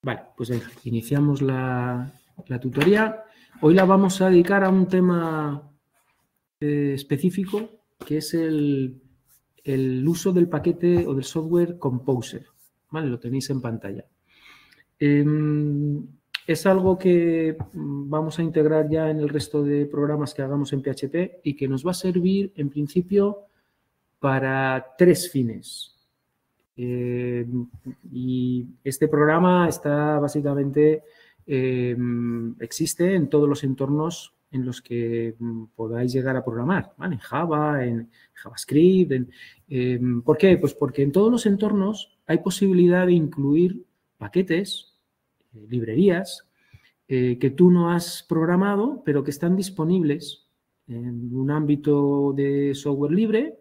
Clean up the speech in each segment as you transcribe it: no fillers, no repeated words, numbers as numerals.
Vale, pues venga, iniciamos la tutoría. Hoy la vamos a dedicar a un tema específico, que es el uso del paquete o del software Composer. ¿Vale? Lo tenéis en pantalla. Es algo que vamos a integrar ya en el resto de programas que hagamos en PHP y que nos va a servir, en principio, para 3 fines. Y este programa está básicamente, existe en todos los entornos en los que podáis llegar a programar, ¿vale? En Java, en JavaScript. ¿Por qué? Pues porque en todos los entornos hay posibilidad de incluir paquetes, librerías, que tú no has programado, pero que están disponibles en un ámbito de software libre,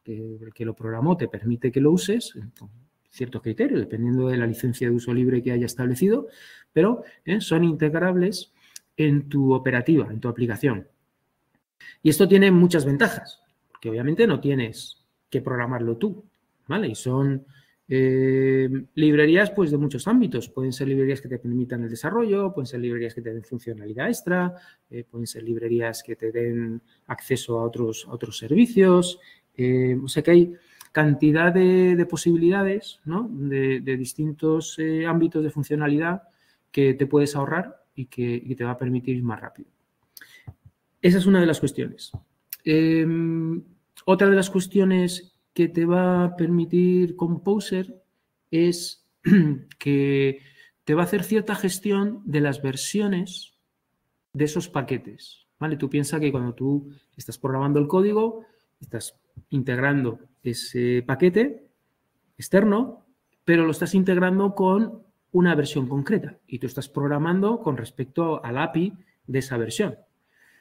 que el que lo programó te permite que lo uses con ciertos criterios, dependiendo de la licencia de uso libre que haya establecido, pero son integrables en tu operativa, en tu aplicación. Y esto tiene muchas ventajas, porque obviamente no tienes que programarlo tú, ¿vale? Y son librerías pues de muchos ámbitos. Pueden ser librerías que te permitan el desarrollo, pueden ser librerías que te den funcionalidad extra, pueden ser librerías que te den acceso a otros servicios. O sea que hay cantidad de posibilidades, ¿no? de distintos ámbitos de funcionalidad que te puedes ahorrar y que te va a permitir ir más rápido. Esa es una de las cuestiones. Otra de las cuestiones que te va a permitir Composer es que te va a hacer cierta gestión de las versiones de esos paquetes, ¿vale? Tú piensas que cuando tú estás programando el código, estás integrando ese paquete externo, pero lo estás integrando con una versión concreta y tú estás programando con respecto al API de esa versión.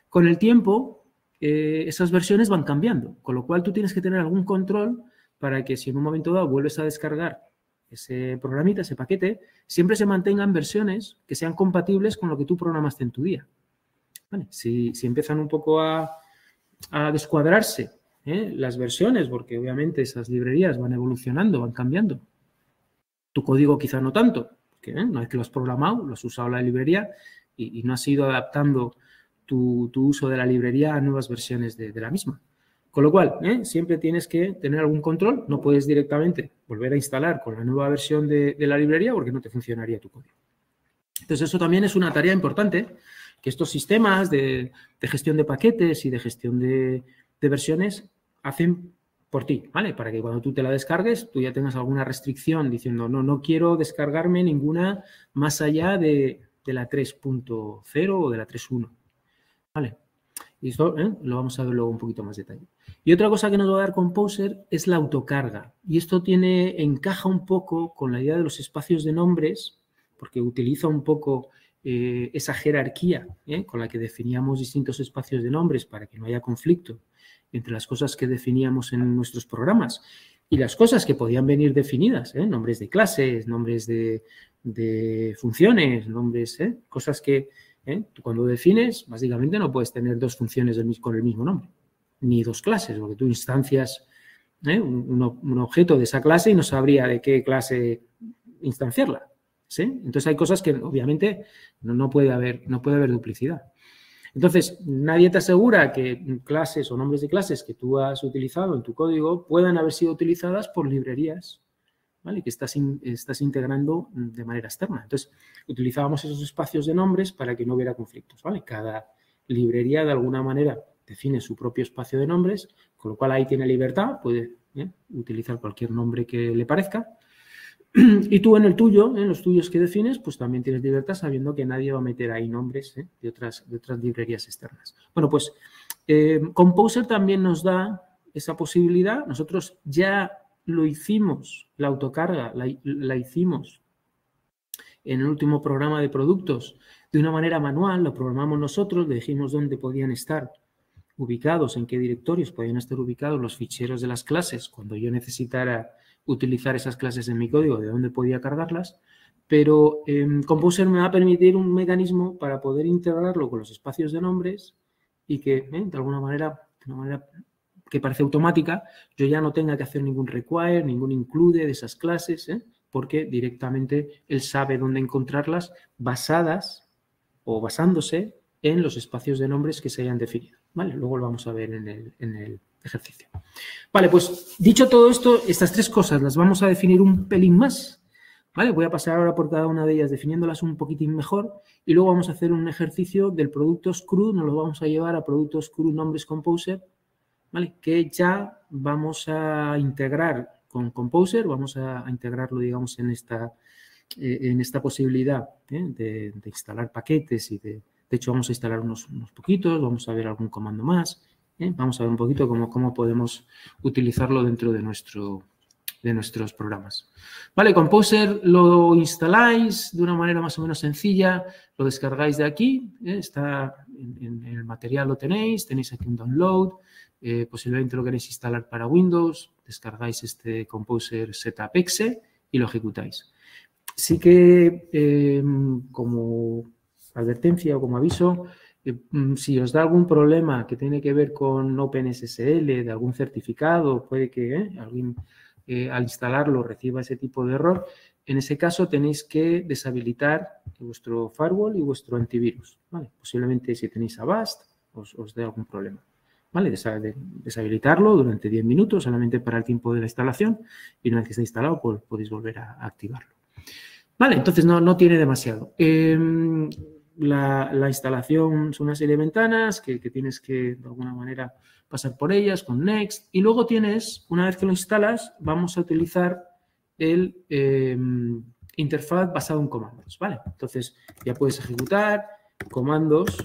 Con el tiempo, esas versiones van cambiando, con lo cual tú tienes que tener algún control para que si en un momento dado vuelves a descargar ese programita, ese paquete, siempre se mantengan versiones que sean compatibles con lo que tú programaste en tu día. ¿Vale? Si empiezan un poco a descuadrarse las versiones, porque obviamente esas librerías van evolucionando, van cambiando. Tu código quizá no tanto, porque una vez que lo has programado, lo has usado la librería y no has ido adaptando tu uso de la librería a nuevas versiones de la misma. Con lo cual, siempre tienes que tener algún control. No puedes directamente volver a instalar con la nueva versión de la librería porque no te funcionaría tu código. Entonces, eso también es una tarea importante, que estos sistemas de gestión de paquetes y de gestión de versiones hacen por ti, ¿vale? Para que cuando tú te la descargues, tú ya tengas alguna restricción diciendo, no quiero descargarme ninguna más allá de la 3.0 o de la 3.1. ¿Vale? Y esto lo vamos a ver luego un poquito más detalle. Y otra cosa que nos va a dar Composer es la autocarga. Y esto encaja un poco con la idea de los espacios de nombres, porque utiliza un poco esa jerarquía con la que definíamos distintos espacios de nombres para que no haya conflicto entre las cosas que definíamos en nuestros programas y las cosas que podían venir definidas, nombres de clases, nombres de funciones, nombres, cosas que tú cuando defines, básicamente no puedes tener 2 funciones con el mismo nombre, ni 2 clases, porque tú instancias un objeto de esa clase y no sabría de qué clase instanciarla. ¿Sí? Entonces hay cosas que obviamente no puede haber duplicidad. Entonces, nadie te asegura que clases o nombres de clases que tú has utilizado en tu código puedan haber sido utilizadas por librerías, ¿vale? Que estás integrando de manera externa. Entonces, utilizábamos esos espacios de nombres para que no hubiera conflictos, ¿vale? Cada librería, de alguna manera, define su propio espacio de nombres, con lo cual ahí tiene libertad, puede utilizar cualquier nombre que le parezca. Y tú en el tuyo, en los tuyos que defines, pues también tienes libertad sabiendo que nadie va a meter ahí nombres de otras librerías externas. Bueno, pues Composer también nos da esa posibilidad. Nosotros ya lo hicimos, la autocarga la hicimos en el último programa de productos de una manera manual, lo programamos nosotros, le dijimos dónde podían estar ubicados, en qué directorios podían estar ubicados los ficheros de las clases cuando yo necesitara utilizar esas clases en mi código, de dónde podía cargarlas, pero Composer me va a permitir un mecanismo para poder integrarlo con los espacios de nombres y que, de alguna manera, que parece automática, yo ya no tenga que hacer ningún require, ningún include de esas clases, porque directamente él sabe dónde encontrarlas basadas o basándose en los espacios de nombres que se hayan definido, ¿vale? Luego lo vamos a ver en el ejercicio. Vale, pues dicho todo esto, estas tres cosas las vamos a definir un pelín más, ¿vale? Voy a pasar ahora por cada una de ellas definiéndolas un poquitín mejor y luego vamos a hacer un ejercicio del producto screw, nos lo vamos a llevar a producto screw nombres composer, ¿vale? Que ya vamos a integrar con Composer, vamos a integrarlo, digamos, en esta posibilidad de instalar paquetes y de hecho vamos a instalar unos poquitos, vamos a ver algún comando más, vamos a ver un poquito cómo podemos utilizarlo dentro de nuestros programas. Vale, Composer lo instaláis de una manera más o menos sencilla, lo descargáis de aquí, está en el material, lo tenéis aquí un download, posiblemente lo queréis instalar para Windows, descargáis este Composer Setup Exe y lo ejecutáis. Sí que como advertencia o como aviso, si os da algún problema que tiene que ver con OpenSSL, de algún certificado, puede que alguien al instalarlo reciba ese tipo de error, en ese caso tenéis que deshabilitar vuestro firewall y vuestro antivirus, ¿vale? Posiblemente si tenéis Avast os dé algún problema, ¿vale? Deshabilitarlo durante 10 minutos solamente para el tiempo de la instalación y una vez que esté instalado pues, podéis volver a activarlo. Vale, entonces no tiene demasiado. La instalación son una serie de ventanas que tienes que de alguna manera pasar por ellas con Next y luego tienes, una vez que lo instalas, vamos a utilizar el interfaz basado en comandos, ¿vale? Entonces ya puedes ejecutar comandos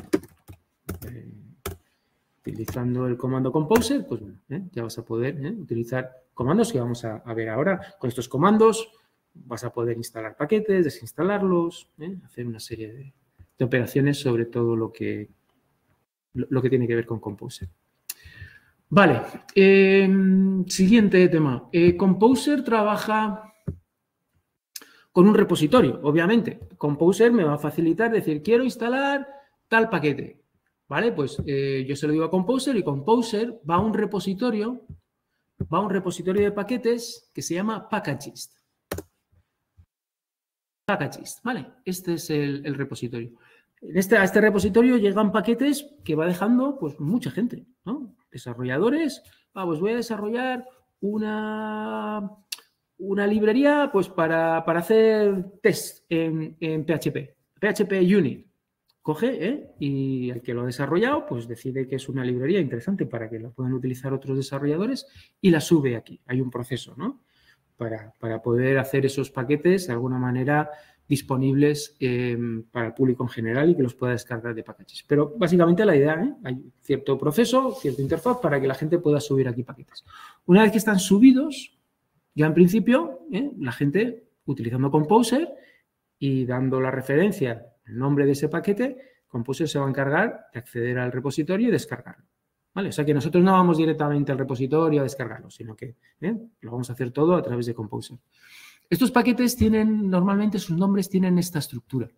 utilizando el comando Composer, pues bueno, ya vas a poder utilizar comandos que vamos a ver ahora. Con estos comandos vas a poder instalar paquetes, desinstalarlos, hacer una serie de operaciones sobre todo lo que tiene que ver con Composer. Vale, siguiente tema. Composer trabaja con un repositorio, obviamente. Composer me va a facilitar decir, quiero instalar tal paquete. Vale, pues yo se lo digo a Composer y Composer va a un repositorio de paquetes que se llama Packagist. Packagist, ¿vale? Este es el repositorio. A este repositorio llegan paquetes que va dejando pues mucha gente, ¿no? Desarrolladores, pues voy a desarrollar una librería pues para hacer test en PHP Unit. Coge y el que lo ha desarrollado pues decide que es una librería interesante para que la puedan utilizar otros desarrolladores y la sube aquí. Hay un proceso, ¿no? Para poder hacer esos paquetes de alguna manera disponibles para el público en general y que los pueda descargar de packages. Pero básicamente la idea, hay cierto proceso, cierta interfaz para que la gente pueda subir aquí paquetes. Una vez que están subidos, ya en principio, la gente utilizando Composer y dando la referencia, el nombre de ese paquete, Composer se va a encargar de acceder al repositorio y descargarlo. ¿Vale? O sea que nosotros no vamos directamente al repositorio a descargarlo, sino que lo vamos a hacer todo a través de Composer. Estos paquetes normalmente sus nombres tienen esta estructura.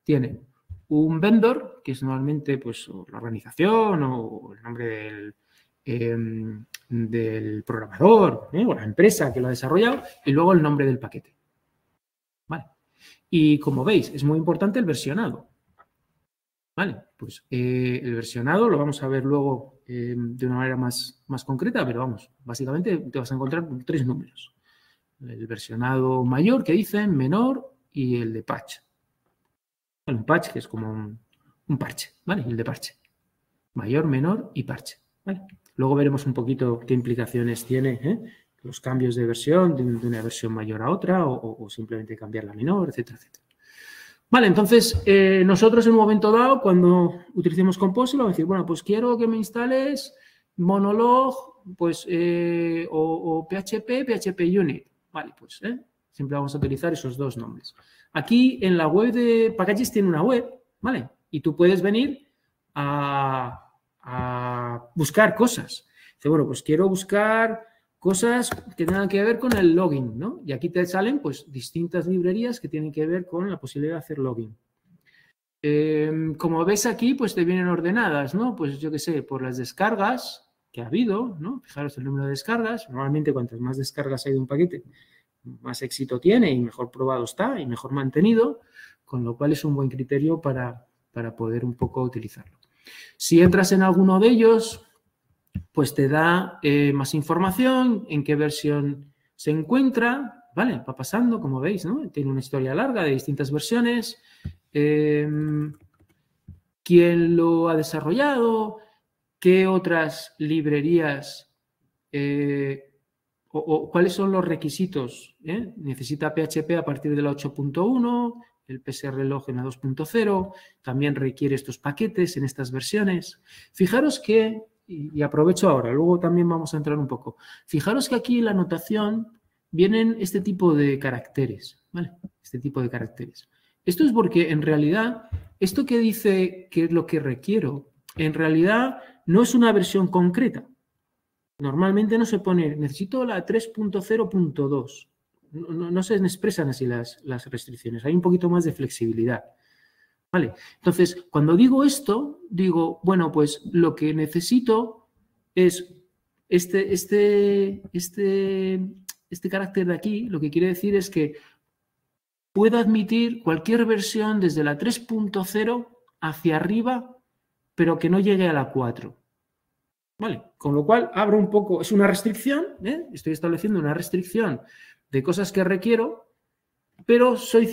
Tienen un vendor, que es normalmente pues, la organización o el nombre del programador o la empresa que lo ha desarrollado y luego el nombre del paquete. ¿Vale? Y como veis, es muy importante el versionado. Vale, pues el versionado lo vamos a ver luego de una manera más concreta, pero vamos, básicamente te vas a encontrar con 3 números. El versionado mayor que dicen, menor y el de patch. Un patch que es como un parche, ¿vale? El de parche. Mayor, menor y parche, ¿vale? Luego veremos un poquito qué implicaciones tiene los cambios de versión de una versión mayor a otra o simplemente cambiar la menor, etcétera, etcétera. Vale, entonces nosotros en un momento dado, cuando utilicemos Composer, vamos a decir, bueno, pues quiero que me instales Monolog, pues, o PHP Unit. Vale, pues siempre vamos a utilizar esos 2 nombres. Aquí en la web de Packages tiene una web, ¿vale? Y tú puedes venir a buscar cosas. Dice, bueno, pues quiero buscar cosas que tengan que ver con el login, ¿no? Y aquí te salen, pues, distintas librerías que tienen que ver con la posibilidad de hacer login. Como ves aquí, pues te vienen ordenadas, ¿no? Pues yo qué sé, por las descargas que ha habido, ¿no? Fijaros el número de descargas. Normalmente, cuantas más descargas hay de un paquete, más éxito tiene y mejor probado está y mejor mantenido, con lo cual es un buen criterio para poder un poco utilizarlo. Si entras en alguno de ellos, pues te da más información, en qué versión se encuentra, ¿vale? Va pasando, como veis, ¿no? Tiene una historia larga de distintas versiones, quién lo ha desarrollado, qué otras librerías o cuáles son los requisitos. Necesita PHP a partir de la 8.1, el PSReloj en la 2.0, también requiere estos paquetes en estas versiones. Fijaros que, y aprovecho ahora, luego también vamos a entrar un poco, fijaros que aquí en la anotación vienen este tipo de caracteres, ¿vale? Este tipo de caracteres. Esto es porque en realidad, esto que dice que es lo que requiero, en realidad no es una versión concreta. Normalmente no se pone, necesito la 3.0.2. No se expresan así las restricciones. Hay un poquito más de flexibilidad. ¿Vale? Entonces, cuando digo esto, digo, bueno, pues lo que necesito es este carácter de aquí, lo que quiere decir es que pueda admitir cualquier versión desde la 3.0 hacia arriba, pero que no llegue a la 4. ¿Vale? Con lo cual, abro un poco, es una restricción, estoy estableciendo una restricción de cosas que requiero, pero soy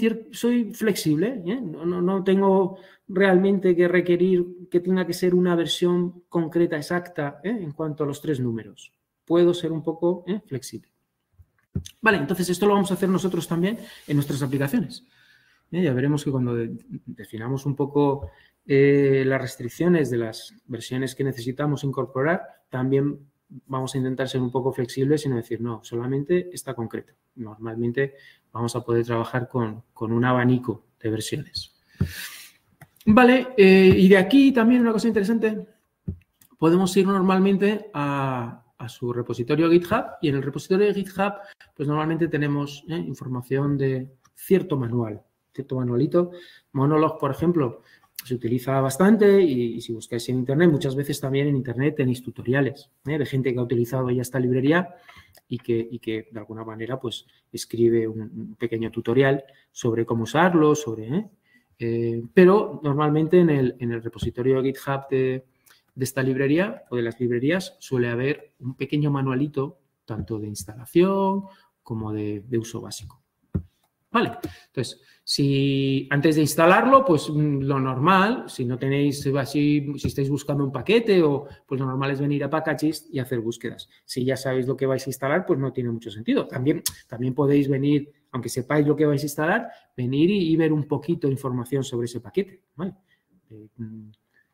flexible, no tengo realmente que requerir que tenga que ser una versión concreta, exacta, en cuanto a los 3 números. Puedo ser un poco flexible. Vale, entonces esto lo vamos a hacer nosotros también en nuestras aplicaciones. Ya veremos que cuando definamos un poco las restricciones de las versiones que necesitamos incorporar, también vamos a intentar ser un poco flexibles y no decir, no, solamente esta concreta. Normalmente vamos a poder trabajar con un abanico de versiones. Vale, y de aquí también una cosa interesante, podemos ir normalmente a su repositorio GitHub y en el repositorio de GitHub pues normalmente tenemos información de cierto manual, cierto manualito. Monolog, por ejemplo, se utiliza bastante y si buscáis en Internet, muchas veces también en Internet tenéis tutoriales de gente que ha utilizado ya esta librería y que de alguna manera pues escribe un pequeño tutorial sobre cómo usarlo, pero normalmente en el repositorio de GitHub de esta librería o de las librerías suele haber un pequeño manualito tanto de instalación como de uso básico. Vale, entonces, si antes de instalarlo, pues lo normal, si no tenéis así, si estáis buscando un paquete pues lo normal es venir a Packages y hacer búsquedas. Si ya sabéis lo que vais a instalar, pues no tiene mucho sentido. También podéis venir, aunque sepáis lo que vais a instalar, venir y ver un poquito de información sobre ese paquete, ¿vale?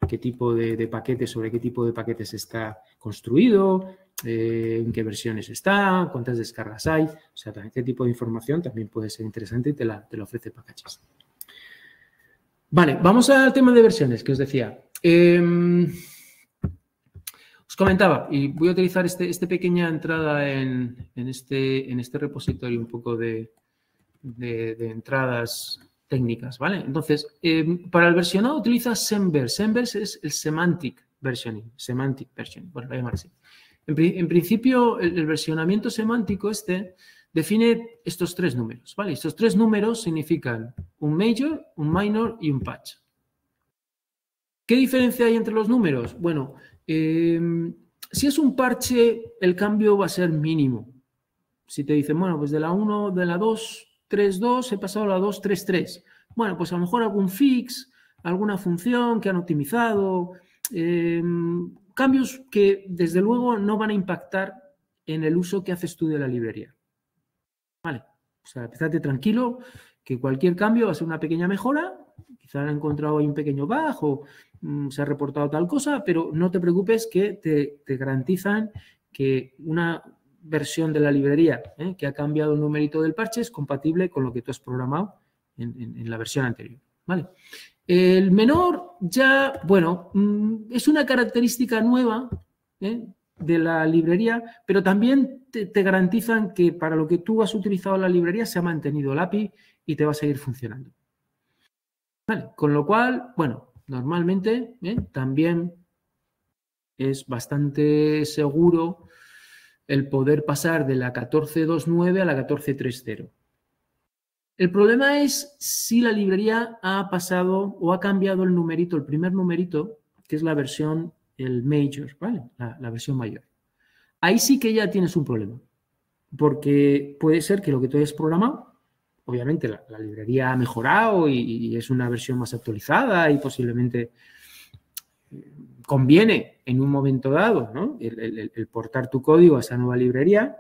Qué tipo de paquetes, sobre qué tipo de paquetes está construido, en qué versiones está, cuántas descargas hay. O sea, este tipo de información también puede ser interesante y te la ofrece Packages. Vale, vamos al tema de versiones que os decía. Os comentaba, y voy a utilizar esta pequeña entrada en este repositorio un poco de entradas técnicas, ¿vale? Entonces, para el versionado utiliza Semverse. Semverse es el Semantic Versioning. Bueno, lo voy a llamar así. En principio, el versionamiento semántico define estos 3 números, ¿vale? Estos 3 números significan un major, un minor y un patch. ¿Qué diferencia hay entre los números? Bueno, si es un parche, el cambio va a ser mínimo. Si te dicen, bueno, pues de la 1, de la 2.3.2 he pasado a la 2.3.3. Bueno, pues a lo mejor algún fix, alguna función que han optimizado, cambios que desde luego no van a impactar en el uso que haces tú de la librería. Vale, o sea, estate tranquilo que cualquier cambio va a ser una pequeña mejora, quizá han encontrado ahí un pequeño bug o se ha reportado tal cosa, pero no te preocupes que te garantizan que una versión de la librería que ha cambiado el numerito del parche es compatible con lo que tú has programado en la versión anterior, ¿vale? El menor ya, bueno, es una característica nueva de la librería, pero también te garantizan que para lo que tú has utilizado la librería se ha mantenido el API y te va a seguir funcionando. Vale, con lo cual, bueno, normalmente también es bastante seguro el poder pasar de la 14.2.9 a la 14.3.0. El problema es si la librería ha pasado o ha cambiado el numerito, el primer numerito, que es la versión, el major, ¿vale? La versión mayor. Ahí sí que ya tienes un problema, porque puede ser que lo que tú hayas programado, obviamente la librería ha mejorado y es una versión más actualizada y posiblemente conviene en un momento dado, ¿no? el portar tu código a esa nueva librería,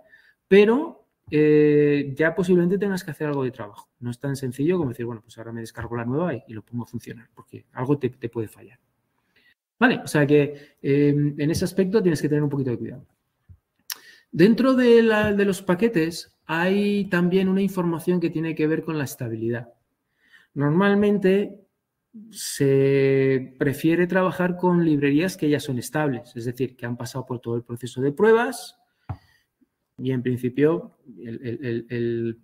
pero ya posiblemente tengas que hacer algo de trabajo. No es tan sencillo como decir, bueno, pues ahora me descargo la nueva y lo pongo a funcionar, porque algo te puede fallar. Vale, o sea que en ese aspecto tienes que tener un poquito de cuidado. Dentro de los paquetes hay también una información que tiene que ver con la estabilidad. Normalmente se prefiere trabajar con librerías que ya son estables, es decir, que han pasado por todo el proceso de pruebas y en principio el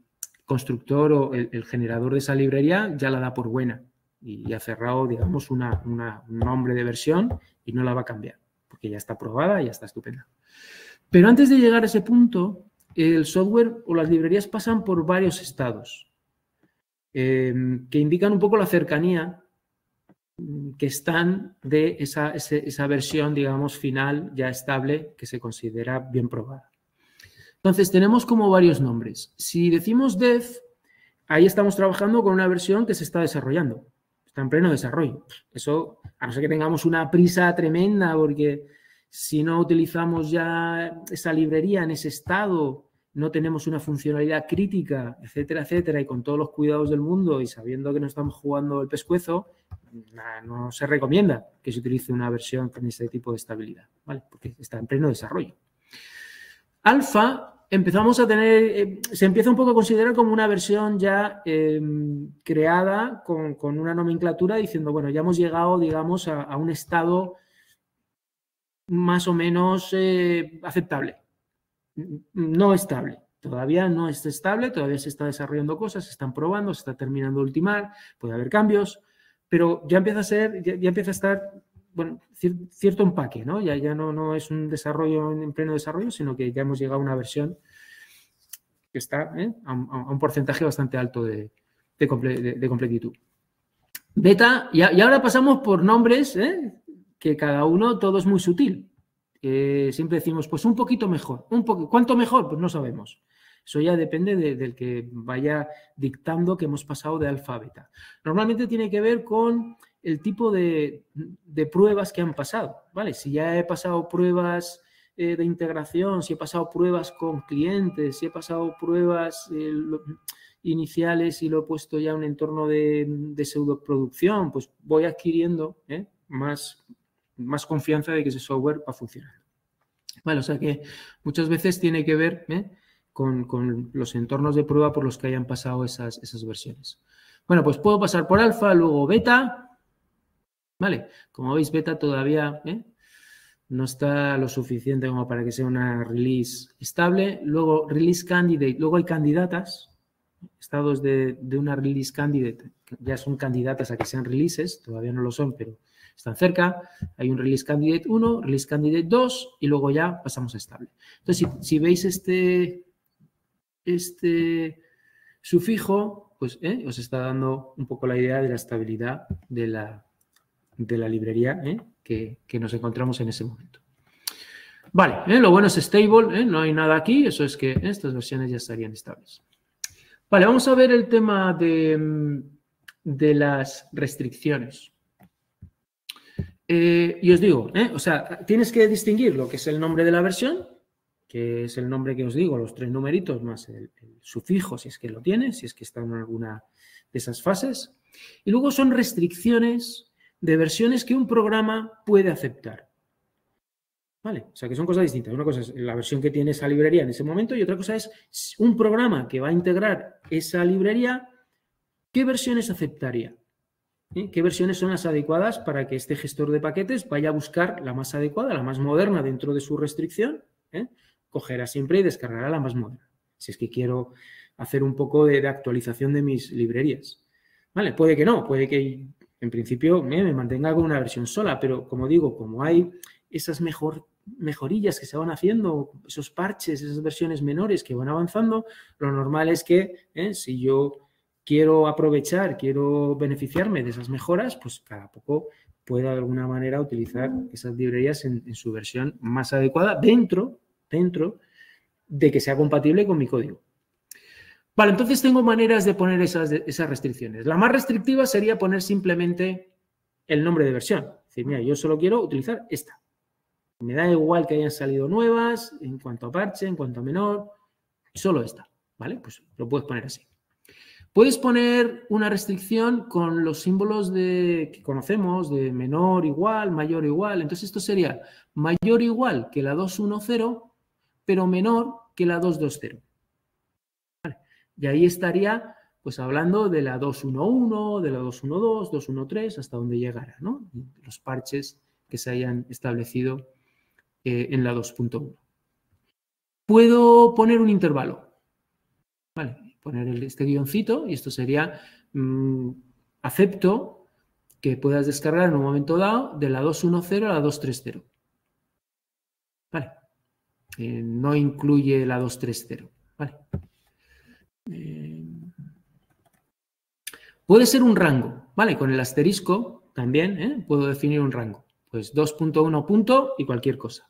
constructor o el generador de esa librería ya la da por buena y ha cerrado, digamos, un nombre de versión y no la va a cambiar porque ya está aprobada y ya está estupenda. Pero antes de llegar a ese punto, el software o las librerías pasan por varios estados que indican un poco la cercanía que están de esa versión, digamos, final ya estable que se considera bien probada. Entonces, tenemos como varios nombres. Si decimos dev, ahí estamos trabajando con una versión que se está desarrollando. Está en pleno desarrollo. Eso, a no ser que tengamos una prisa tremenda, porque si no utilizamos ya esa librería en ese estado, no tenemos una funcionalidad crítica, etcétera, etcétera, y con todos los cuidados del mundo y sabiendo que no estamos jugando el pescuezo, no se recomienda que se utilice una versión con ese tipo de estabilidad, ¿vale? Porque está en pleno desarrollo. Alfa empezamos a tener, se empieza un poco a considerar como una versión ya creada con una nomenclatura diciendo, bueno, ya hemos llegado, digamos, a un estado más o menos aceptable. No estable. Todavía no es estable, todavía se está desarrollando cosas, se están probando, se está terminando de ultimar, puede haber cambios, pero ya empieza a ser, ya empieza a estar, bueno, cierto empaque, ¿no? Ya no es un desarrollo en pleno desarrollo, sino que ya hemos llegado a una versión que está a un porcentaje bastante alto de completitud. Beta, y ahora pasamos por nombres que cada uno, todo es muy sutil. Siempre decimos, pues un poquito mejor. ¿Cuánto mejor? Pues no sabemos. Eso ya depende del que vaya dictando que hemos pasado de alfa a beta. Normalmente tiene que ver con el tipo de pruebas que han pasado, ¿vale? Si ya he pasado pruebas de integración, si he pasado pruebas con clientes, si he pasado pruebas iniciales y lo he puesto ya en un entorno de pseudoproducción, pues voy adquiriendo más confianza de que ese software va a funcionar. Vale, o sea que muchas veces tiene que ver con los entornos de prueba por los que hayan pasado esas versiones. Bueno, pues puedo pasar por alfa, luego beta. Vale, como veis, beta todavía no está lo suficiente como para que sea una release estable. Luego release candidate, luego hay candidatas. Estados de una release candidate, ya son candidatas a que sean releases, todavía no lo son, pero están cerca. Hay un release candidate 1, release candidate 2 y luego ya pasamos a estable. Entonces, si veis este sufijo, pues os está dando un poco la idea de la estabilidad de la librería que nos encontramos en ese momento. Vale, lo bueno es stable, no hay nada aquí, eso es que estas versiones ya estarían estables. Vale, vamos a ver el tema de las restricciones. Y os digo, o sea, tienes que distinguir lo que es el nombre de la versión, que es el nombre que os digo, los 3 numeritos más el sufijo, si es que lo tiene, si es que está en alguna de esas fases. Y luego son restricciones de versiones que un programa puede aceptar. ¿Vale? O sea, que son cosas distintas. Una cosa es la versión que tiene esa librería en ese momento y otra cosa es un programa que va a integrar esa librería, ¿qué versiones aceptaría? ¿Qué versiones son las adecuadas para que este gestor de paquetes vaya a buscar la más adecuada, la más moderna dentro de su restricción? Cogerá siempre y descargará la más moderna. Si es que quiero hacer un poco de actualización de mis librerías. ¿Vale? Puede que no, puede que en principio me mantenga con una versión sola, pero como digo, como hay esas mejorillas que se van haciendo, esos parches, esas versiones menores que van avanzando, lo normal es que si yo quiero aprovechar, quiero beneficiarme de esas mejoras, pues cada poco pueda de alguna manera utilizar esas librerías en su versión más adecuada dentro de que sea compatible con mi código. Vale, entonces tengo maneras de poner esas restricciones. La más restrictiva sería poner simplemente el nombre de versión. Es decir, mira, yo solo quiero utilizar esta. Me da igual que hayan salido nuevas en cuanto a parche, en cuanto a menor, solo esta, ¿vale? Pues lo puedes poner así. Puedes poner una restricción con los símbolos que conocemos de menor igual, mayor igual. Entonces esto sería mayor igual que la 210, pero menor que la 220. ¿Vale? Y ahí estaría pues hablando de la 211, de la 212, 213, hasta donde llegara, ¿no? Los parches que se hayan establecido en la 2.1. Puedo poner un intervalo. Vale, poner este guioncito y esto sería acepto que puedas descargar en un momento dado de la 210 a la 230. Vale. No incluye la 230. Vale. Puede ser un rango, ¿vale? Con el asterisco también puedo definir un rango. Pues 2.1 punto y cualquier cosa.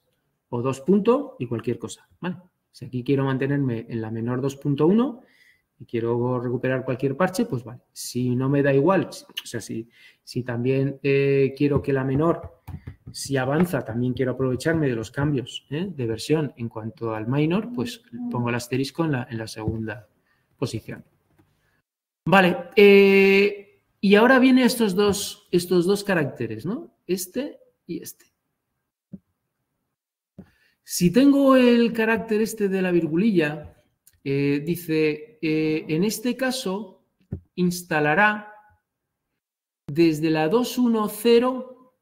O 2 punto y cualquier cosa, ¿vale? Si aquí quiero mantenerme en la menor 2.1 y quiero recuperar cualquier parche, pues vale. Si no me da igual, o sea, si también quiero que la menor, si avanza, también quiero aprovecharme de los cambios de versión en cuanto al minor, pues pongo el asterisco en la segunda posición. Vale, y ahora vienen estos dos caracteres, ¿no? Este y este. Si tengo el carácter este de la virgulilla, dice, en este caso, instalará desde la 210, o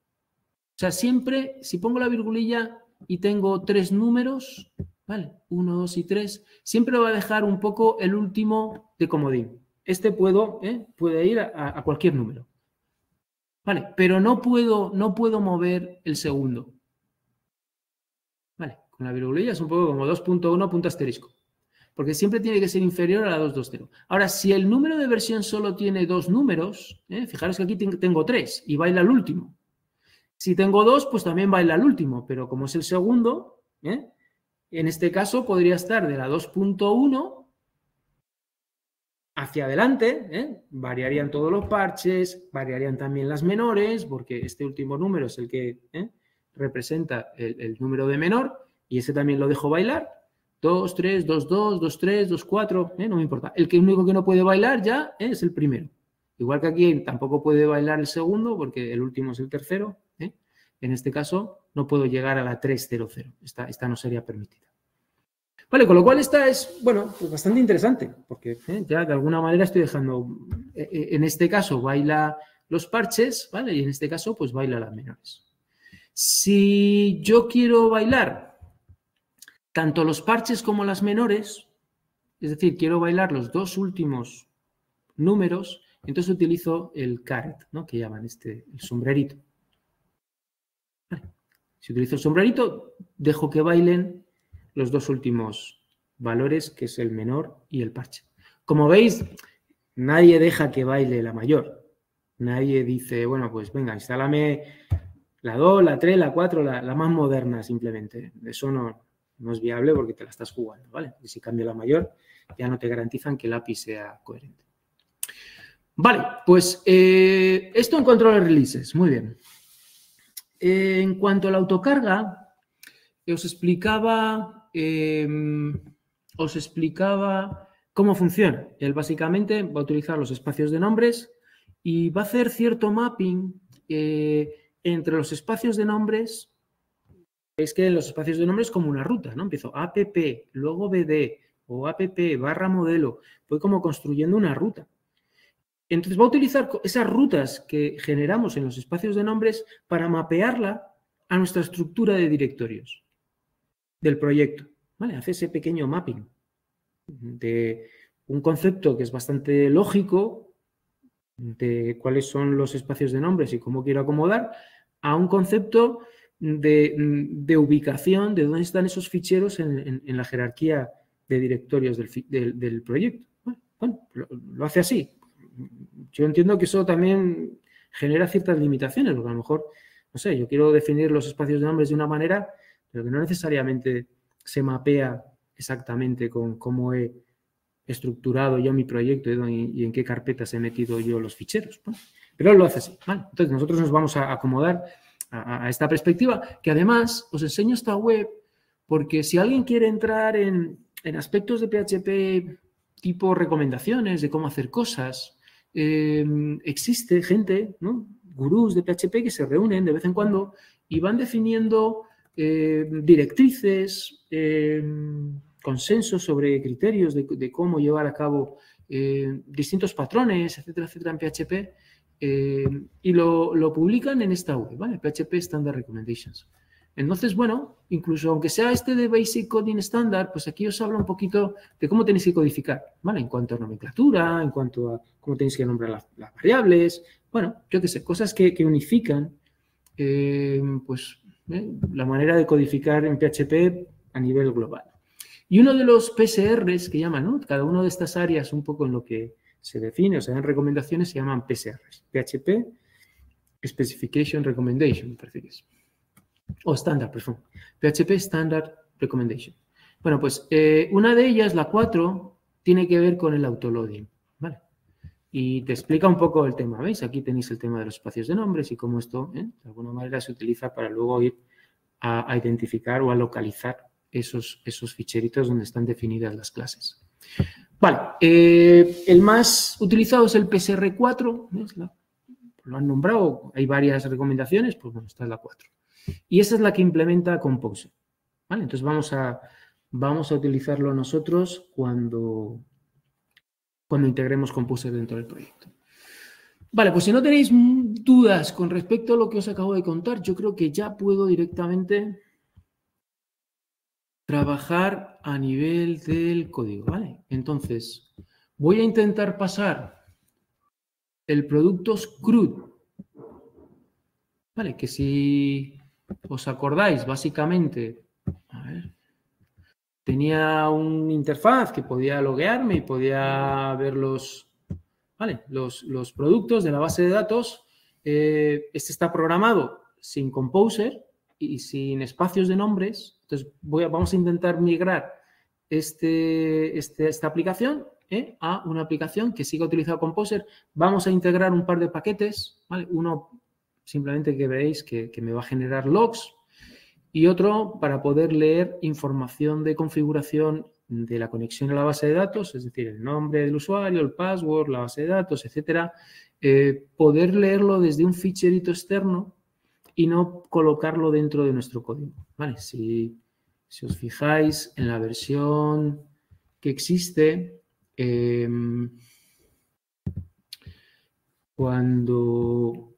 sea, siempre, si pongo la virgulilla y tengo 3 números, ¿vale? 1, 2 y 3, siempre va a dejar un poco el último de comodín. Este puede ir a cualquier número. Vale, pero no puedo mover el segundo. Vale, con la virgulilla es un poco como 2.1 punto asterisco. Porque siempre tiene que ser inferior a la 220. Ahora, si el número de versión solo tiene 2 números, fijaros que aquí tengo 3 y baila el último. Si tengo 2, pues también baila el último, pero como es el segundo, en este caso podría estar de la 2.1 hacia adelante, variarían todos los parches, variarían también las menores, porque este último número es el que representa el número de menor, y ese también lo dejo bailar. 2, 3, 2, 2, 2, 3, 2, 4, no me importa. El único que no puede bailar ya es el primero. Igual que aquí tampoco puede bailar el segundo, porque el último es el tercero. En este caso no puedo llegar a la 300. Esta no sería permitida. Vale, con lo cual esta es, bueno, pues bastante interesante, porque ya de alguna manera estoy dejando, en este caso baila los parches, ¿vale? Y en este caso pues baila las menores. Si yo quiero bailar tanto los parches como las menores, es decir, quiero bailar los dos últimos números, entonces utilizo el caret, ¿no? Que llaman el sombrerito. Vale. Si utilizo el sombrerito, dejo que bailen los dos últimos valores, que es el menor y el parche. Como veis, nadie deja que baile la mayor. Nadie dice, bueno, pues venga, instálame la 2, la 3, la 4, la más moderna simplemente. Eso no es viable porque te la estás jugando, ¿vale? Y si cambio la mayor, ya no te garantizan que el API sea coherente. Vale, pues esto en cuanto a los releases. Muy bien. En cuanto a la autocarga, os explicaba cómo funciona. Él básicamente va a utilizar los espacios de nombres y va a hacer cierto mapping entre los espacios de nombres. Es que en los espacios de nombres es como una ruta, ¿no? Empiezo app, luego bd o app barra modelo. Voy como construyendo una ruta. Entonces va a utilizar esas rutas que generamos en los espacios de nombres para mapearla a nuestra estructura de directorios del proyecto. ¿Vale? Hace ese pequeño mapping de un concepto que es bastante lógico de cuáles son los espacios de nombres y cómo quiero acomodar a un concepto de ubicación de dónde están esos ficheros en la jerarquía de directorios del proyecto. Bueno, lo hace así. Yo entiendo que eso también genera ciertas limitaciones, porque a lo mejor, no sé, yo quiero definir los espacios de nombres de una manera, pero que no necesariamente se mapea exactamente con cómo he estructurado yo mi proyecto y en qué carpetas he metido yo los ficheros, ¿no? Pero lo hace así, ¿vale? Entonces nosotros nos vamos a acomodar a esta perspectiva, que además os enseño esta web porque si alguien quiere entrar en aspectos de PHP tipo recomendaciones de cómo hacer cosas, existe gente, ¿no? Gurús de PHP que se reúnen de vez en cuando y van definiendo directrices, consensos sobre criterios de cómo llevar a cabo distintos patrones, etcétera, etcétera, en PHP, y lo publican en esta web, ¿vale? PHP Standard Recommendations. Entonces, bueno, incluso aunque sea este de Basic Coding Standard, pues aquí os habla un poquito de cómo tenéis que codificar, ¿vale? En cuanto a nomenclatura, en cuanto a cómo tenéis que nombrar las variables, bueno, yo qué sé, cosas que unifican, la manera de codificar en PHP a nivel global. Y uno de los PSRs que llaman, ¿no? Cada una de estas áreas un poco en lo que se define, o sea, en recomendaciones se llaman PSRs. PHP Specification Recommendation, me parece que es. O Standard, perdón. PHP Standard Recommendation. Bueno, pues una de ellas, la 4, tiene que ver con el autoloading, ¿vale? Y te explica un poco el tema, ¿veis? Aquí tenéis el tema de los espacios de nombres y cómo esto, de alguna manera, se utiliza para luego ir a identificar o a localizar esos ficheritos donde están definidas las clases. Vale, el más utilizado es el PSR4, ¿ves? Lo han nombrado, hay varias recomendaciones, pues bueno, esta es la 4. Y esa es la que implementa Composer, ¿vale? Entonces vamos a utilizarlo nosotros cuando integremos Composer dentro del proyecto. Vale, pues si no tenéis dudas con respecto a lo que os acabo de contar, yo creo que ya puedo directamente trabajar a nivel del código, ¿vale? Entonces, voy a intentar pasar el producto CRUD, ¿vale? Que si os acordáis, básicamente, a ver, tenía una interfaz que podía loguearme y podía ver los productos de la base de datos. Este está programado sin Composer y sin espacios de nombres. Entonces, vamos a intentar migrar esta aplicación a una aplicación que siga utilizando Composer. Vamos a integrar un par de paquetes, ¿vale? Uno simplemente que veréis que me va a generar logs y otro para poder leer información de configuración de la conexión a la base de datos, es decir, el nombre del usuario, el password, la base de datos, etcétera. Poder leerlo desde un ficherito externo y no colocarlo dentro de nuestro código, ¿vale? Si os fijáis en la versión que existe, cuando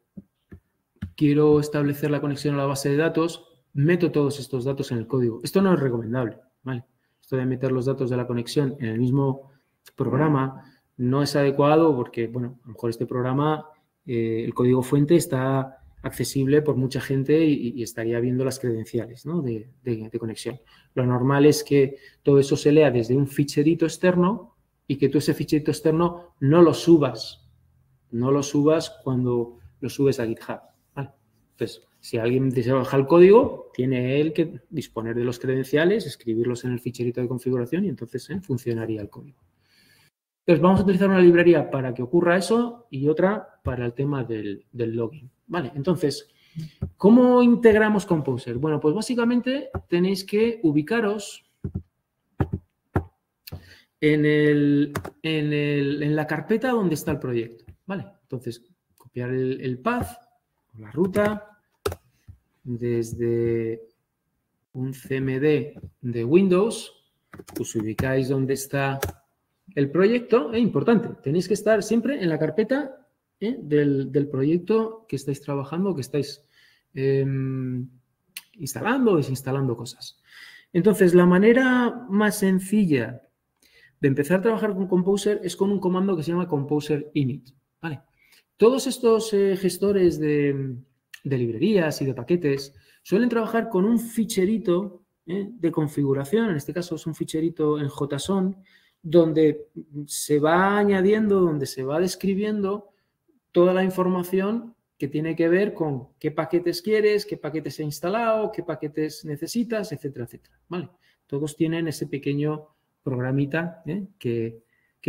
quiero establecer la conexión a la base de datos, meto todos estos datos en el código. Esto no es recomendable, ¿vale? Esto de meter los datos de la conexión en el mismo programa no es adecuado porque, bueno, a lo mejor este programa, el código fuente está accesible por mucha gente y estaría viendo las credenciales, ¿no? de conexión. Lo normal es que todo eso se lea desde un ficherito externo y que tú ese ficherito externo no lo subas cuando lo subes a GitHub, ¿vale? Entonces, si alguien desea bajar el código, tiene él que disponer de los credenciales, escribirlos en el ficherito de configuración y entonces funcionaría el código. Entonces, vamos a utilizar una librería para que ocurra eso y otra para el tema del login. Vale, entonces, ¿cómo integramos Composer? Bueno, pues básicamente tenéis que ubicaros en la carpeta donde está el proyecto. Vale, entonces, copiar el path o la ruta desde un CMD de Windows, os ubicáis donde está el proyecto. Es importante, tenéis que estar siempre en la carpeta del proyecto que estáis trabajando, que estáis instalando o desinstalando cosas. Entonces, la manera más sencilla de empezar a trabajar con Composer es con un comando que se llama Composer init. ¿Vale? Todos estos gestores de librerías y de paquetes suelen trabajar con un ficherito de configuración, en este caso es un ficherito en JSON, donde se va añadiendo, donde se va describiendo toda la información que tiene que ver con qué paquetes quieres, qué paquetes he instalado, qué paquetes necesitas, etcétera, etcétera. ¿Vale? Todos tienen ese pequeño programita que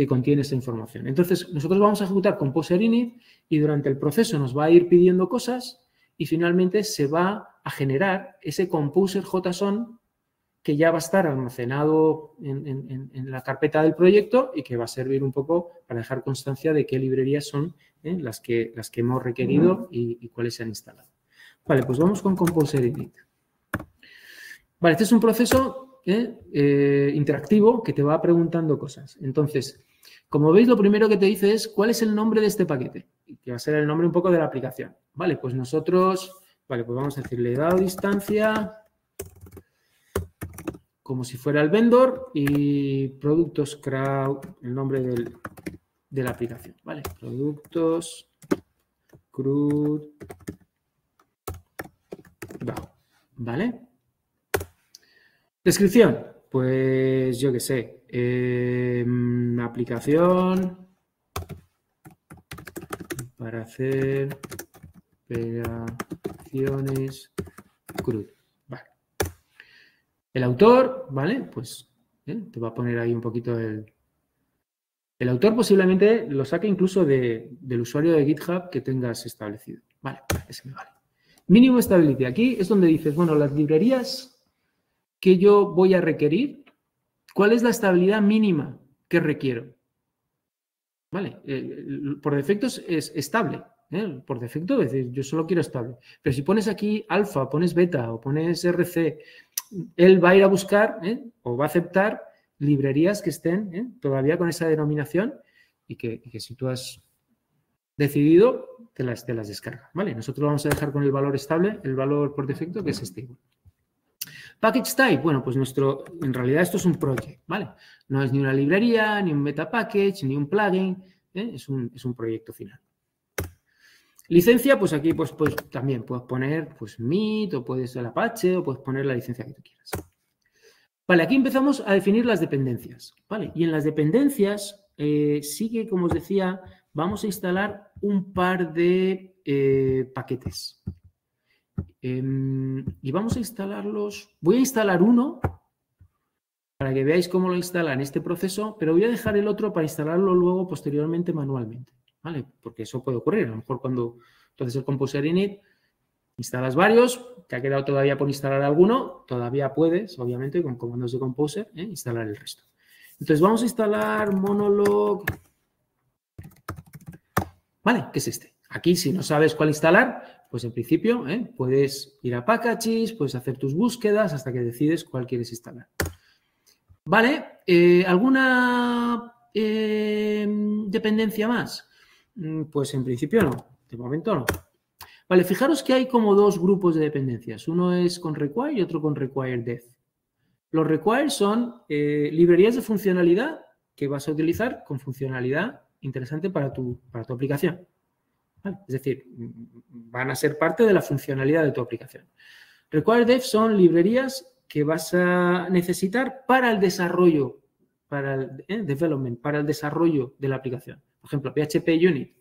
contiene esa información. Entonces, nosotros vamos a ejecutar Composer Init y durante el proceso nos va a ir pidiendo cosas y finalmente se va a generar ese Composer JSON que ya va a estar almacenado en la carpeta del proyecto y que va a servir un poco para dejar constancia de qué librerías son las que hemos requerido y cuáles se han instalado. Vale, pues vamos con Composer Init. Vale, este es un proceso interactivo que te va preguntando cosas. Entonces, como veis, lo primero que te dice es cuál es el nombre de este paquete, que va a ser el nombre un poco de la aplicación. Vale, pues nosotros, vale, pues vamos a decirle dado distancia, como si fuera el vendor, y productos crowd, el nombre de la aplicación, ¿vale? Productos crud bajo, ¿vale? Descripción, pues yo qué sé, aplicación para hacer operaciones crud. El autor, ¿vale? Pues te va a poner ahí un poquito el autor posiblemente lo saque incluso del usuario de GitHub que tengas establecido. Vale, ese me vale. Mínimo stability. Aquí es donde dices, bueno, las librerías que yo voy a requerir, ¿cuál es la estabilidad mínima que requiero? Vale, por defecto es estable. Por defecto, es decir, yo solo quiero estable. Pero si pones aquí alfa, pones beta o pones RC, él va a ir a buscar o va a aceptar librerías que estén todavía con esa denominación y que si tú has decidido, te las descarga. ¿Vale? Nosotros vamos a dejar con el valor estable, el valor por defecto que es stable. Package type, bueno, pues en realidad esto es un project, ¿vale? No es ni una librería, ni un meta package, ni un plugin, es un proyecto final. Licencia, pues aquí pues también puedes poner pues MIT o puedes el Apache o puedes poner la licencia que tú quieras. Vale, aquí empezamos a definir las dependencias, ¿vale? Y en las dependencias sí que, como os decía, vamos a instalar un par de paquetes. Y vamos a instalarlos. Voy a instalar uno para que veáis cómo lo instala en este proceso, pero voy a dejar el otro para instalarlo luego posteriormente manualmente, ¿vale? Porque eso puede ocurrir. A lo mejor cuando tú haces el Composer Init, instalas varios, te ha quedado todavía por instalar alguno, todavía puedes, obviamente, con comandos de Composer, instalar el resto. Entonces vamos a instalar Monolog, ¿vale? ¿Qué es este? Aquí, si no sabes cuál instalar, pues en principio puedes ir a Packages, puedes hacer tus búsquedas hasta que decides cuál quieres instalar. Vale, ¿alguna dependencia más? Pues en principio no, de momento no. Vale, fijaros que hay como dos grupos de dependencias. Uno es con require y otro con require def. Los require son librerías de funcionalidad que vas a utilizar con funcionalidad interesante para tu aplicación. ¿Vale? Es decir, van a ser parte de la funcionalidad de tu aplicación. Require def son librerías que vas a necesitar para el desarrollo, para el development, para el desarrollo de la aplicación. Por ejemplo, PHP Unit.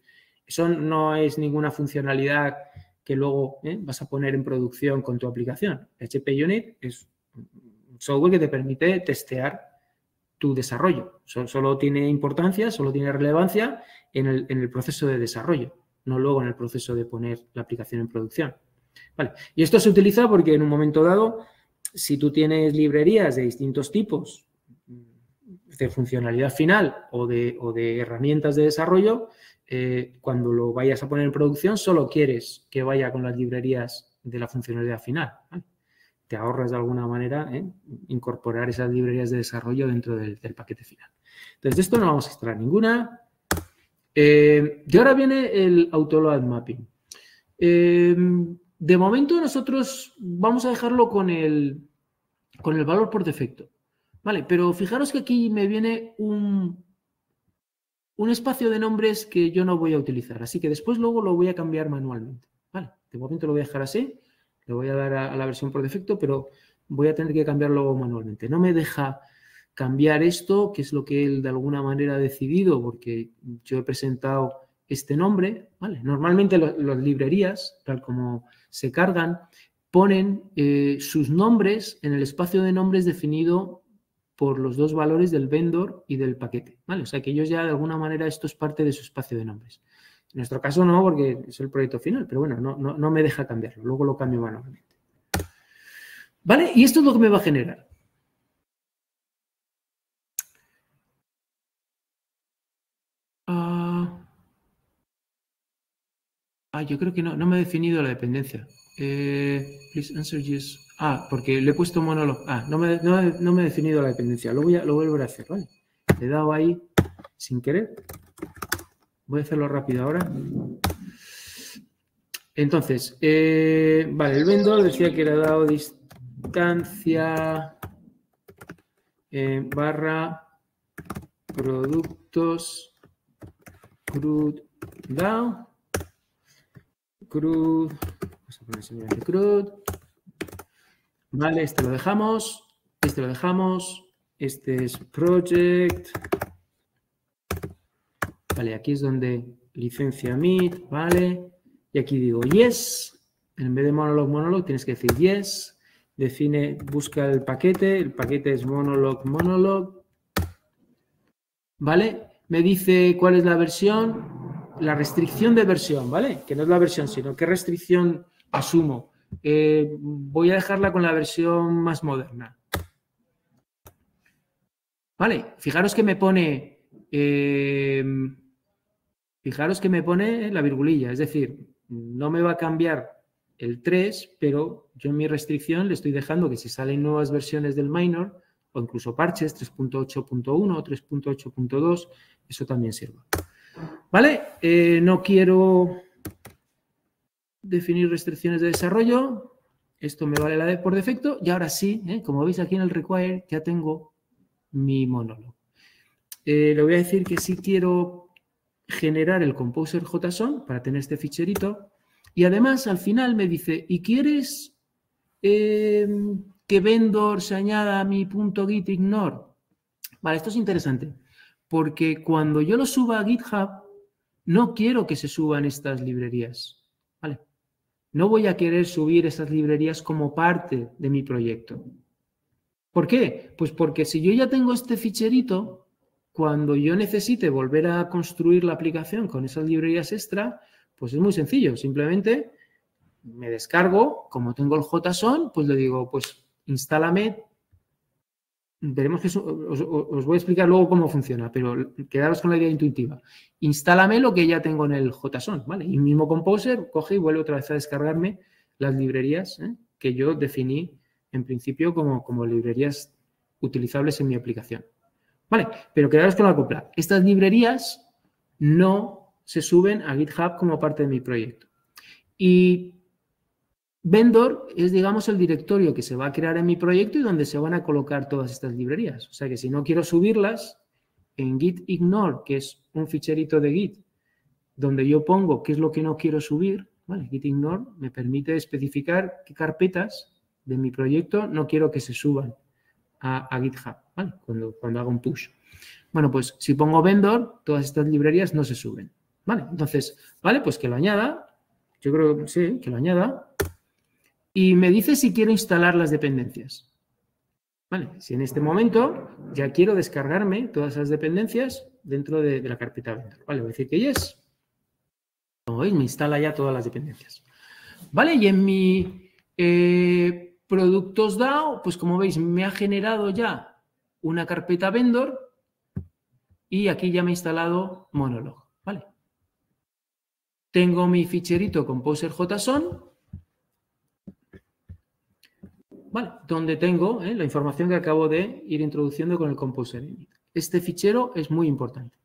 Eso no es ninguna funcionalidad que luego vas a poner en producción con tu aplicación. PHP Unit es un software que te permite testear tu desarrollo. Solo tiene importancia, solo tiene relevancia en el proceso de desarrollo, no luego en el proceso de poner la aplicación en producción. Vale. Y esto se utiliza porque en un momento dado, si tú tienes librerías de distintos tipos, de funcionalidad final o de herramientas de desarrollo, cuando lo vayas a poner en producción, solo quieres que vaya con las librerías de la funcionalidad final. ¿Vale? Te ahorras de alguna manera incorporar esas librerías de desarrollo dentro del paquete final. Entonces, de esto no vamos a extraer ninguna. Y ahora viene el autoload mapping. De momento nosotros vamos a dejarlo con el valor por defecto. Vale, pero fijaros que aquí me viene un espacio de nombres que yo no voy a utilizar. Así que después luego lo voy a cambiar manualmente. Vale, de momento lo voy a dejar así. Le voy a dar a la versión por defecto, pero voy a tener que cambiarlo manualmente. No me deja cambiar esto, que es lo que él de alguna manera ha decidido, porque yo he presentado este nombre, ¿vale? Normalmente las librerías, tal como se cargan, ponen sus nombres en el espacio de nombres definido por los dos valores del vendor y del paquete, ¿vale? O sea que ellos ya de alguna manera esto es parte de su espacio de nombres. En nuestro caso no, porque es el proyecto final, pero bueno, no me deja cambiarlo, luego lo cambio manualmente. ¿Vale? Y esto es lo que me va a generar. Yo creo que no me he definido la dependencia. Please answer yes. Porque le he puesto monólogo. No me he definido la dependencia. Lo voy a volver a hacer, ¿vale? Le he dado ahí sin querer. Voy a hacerlo rápido ahora. Entonces, vale, el vendor decía que le ha dado distancia barra productos CRUD down. CRUD. Vamos a poner simplemente CRUD. Vale, este lo dejamos. Este lo dejamos. Este es project. Vale, aquí es donde licencia meet, vale. Y aquí digo yes. En vez de monologue, tienes que decir yes. Define, busca el paquete es monologue. ¿Vale? Me dice cuál es la versión, la restricción de versión, ¿vale? Que no es la versión, sino qué restricción asumo. Voy a dejarla con la versión más moderna. ¿Vale? Fijaros que me pone la virgulilla, es decir, no me va a cambiar el 3, pero yo en mi restricción le estoy dejando que si salen nuevas versiones del minor o incluso parches 3.8.1 o 3.8.2, eso también sirve. ¿Vale? No quiero definir restricciones de desarrollo. Esto me vale la de por defecto. Y ahora sí, como veis aquí en el require, ya tengo mi monólogo. Le voy a decir que sí quiero generar el composer JSON para tener este ficherito. Y además, al final me dice, ¿y quieres que vendor se añada a mi .git ignore? Vale, esto es interesante, porque cuando yo lo suba a GitHub, no quiero que se suban estas librerías, ¿vale? No voy a querer subir esas librerías como parte de mi proyecto. ¿Por qué? Pues porque si yo ya tengo este ficherito, cuando yo necesite volver a construir la aplicación con esas librerías extra, pues es muy sencillo. Simplemente me descargo, como tengo el JSON, pues le digo, pues instálame. Veremos que eso, os voy a explicar luego cómo funciona, pero quedaros con la idea intuitiva. Instálame lo que ya tengo en el JSON, ¿vale? Y mismo Composer coge y vuelve otra vez a descargarme las librerías que yo definí en principio como librerías utilizables en mi aplicación. Vale, pero quedaros con la copla. Estas librerías no se suben a GitHub como parte de mi proyecto. Y vendor es, digamos, el directorio que se va a crear en mi proyecto y donde se van a colocar todas estas librerías. O sea que si no quiero subirlas, en git ignore, que es un ficherito de Git, donde yo pongo qué es lo que no quiero subir, ¿vale? Git ignore me permite especificar qué carpetas de mi proyecto no quiero que se suban a GitHub, ¿vale? Cuando hago un push. Bueno, pues si pongo vendor, todas estas librerías no se suben, ¿vale? Entonces, ¿vale? Pues que lo añada. Yo creo que sí, que lo añada. Y me dice si quiero instalar las dependencias. Vale, si en este momento ya quiero descargarme todas esas dependencias dentro de la carpeta vendor. Vale, voy a decir que yes. Como veis, me instala ya todas las dependencias. Vale, y en mi productos DAO, pues como veis, me ha generado ya una carpeta vendor y aquí ya me ha instalado Monologue. Vale. Tengo mi ficherito Composer JSON. Vale, donde tengo la información que acabo de ir introduciendo con el Composer Init. Este fichero es muy importante.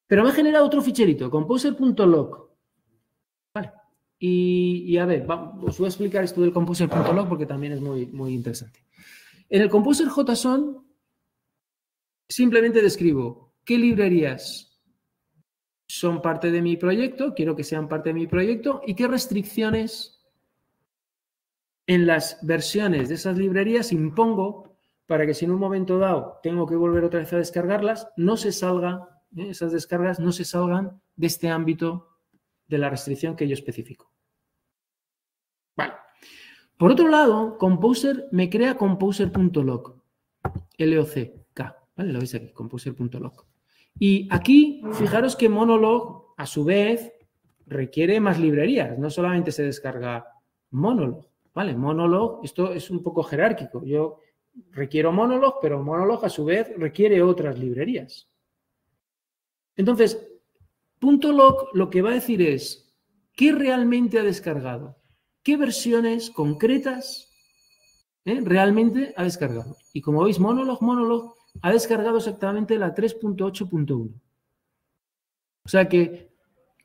Pero me ha generado otro ficherito, composer.log. Vale. Y a ver, os voy a explicar esto del composer.log porque también es muy, muy interesante. En el Composer JSON simplemente describo qué librerías son parte de mi proyecto, quiero que sean parte de mi proyecto y qué restricciones en las versiones de esas librerías impongo para que si en un momento dado tengo que volver otra vez a descargarlas, no se salga, esas descargas no se salgan de este ámbito de la restricción que yo especifico. Vale. Por otro lado, Composer me crea composer.lock, L-O-C-K, ¿vale? Lo veis aquí, composer.lock. Y aquí, fijaros que Monolog, a su vez, requiere más librerías, no solamente se descarga Monolog, ¿vale? Monolog, esto es un poco jerárquico, yo requiero Monolog, pero Monolog a su vez requiere otras librerías. Entonces, .lock lo que va a decir es qué realmente ha descargado, qué versiones concretas realmente ha descargado. Y como veis, Monolog ha descargado exactamente la 3.8.1. O sea que,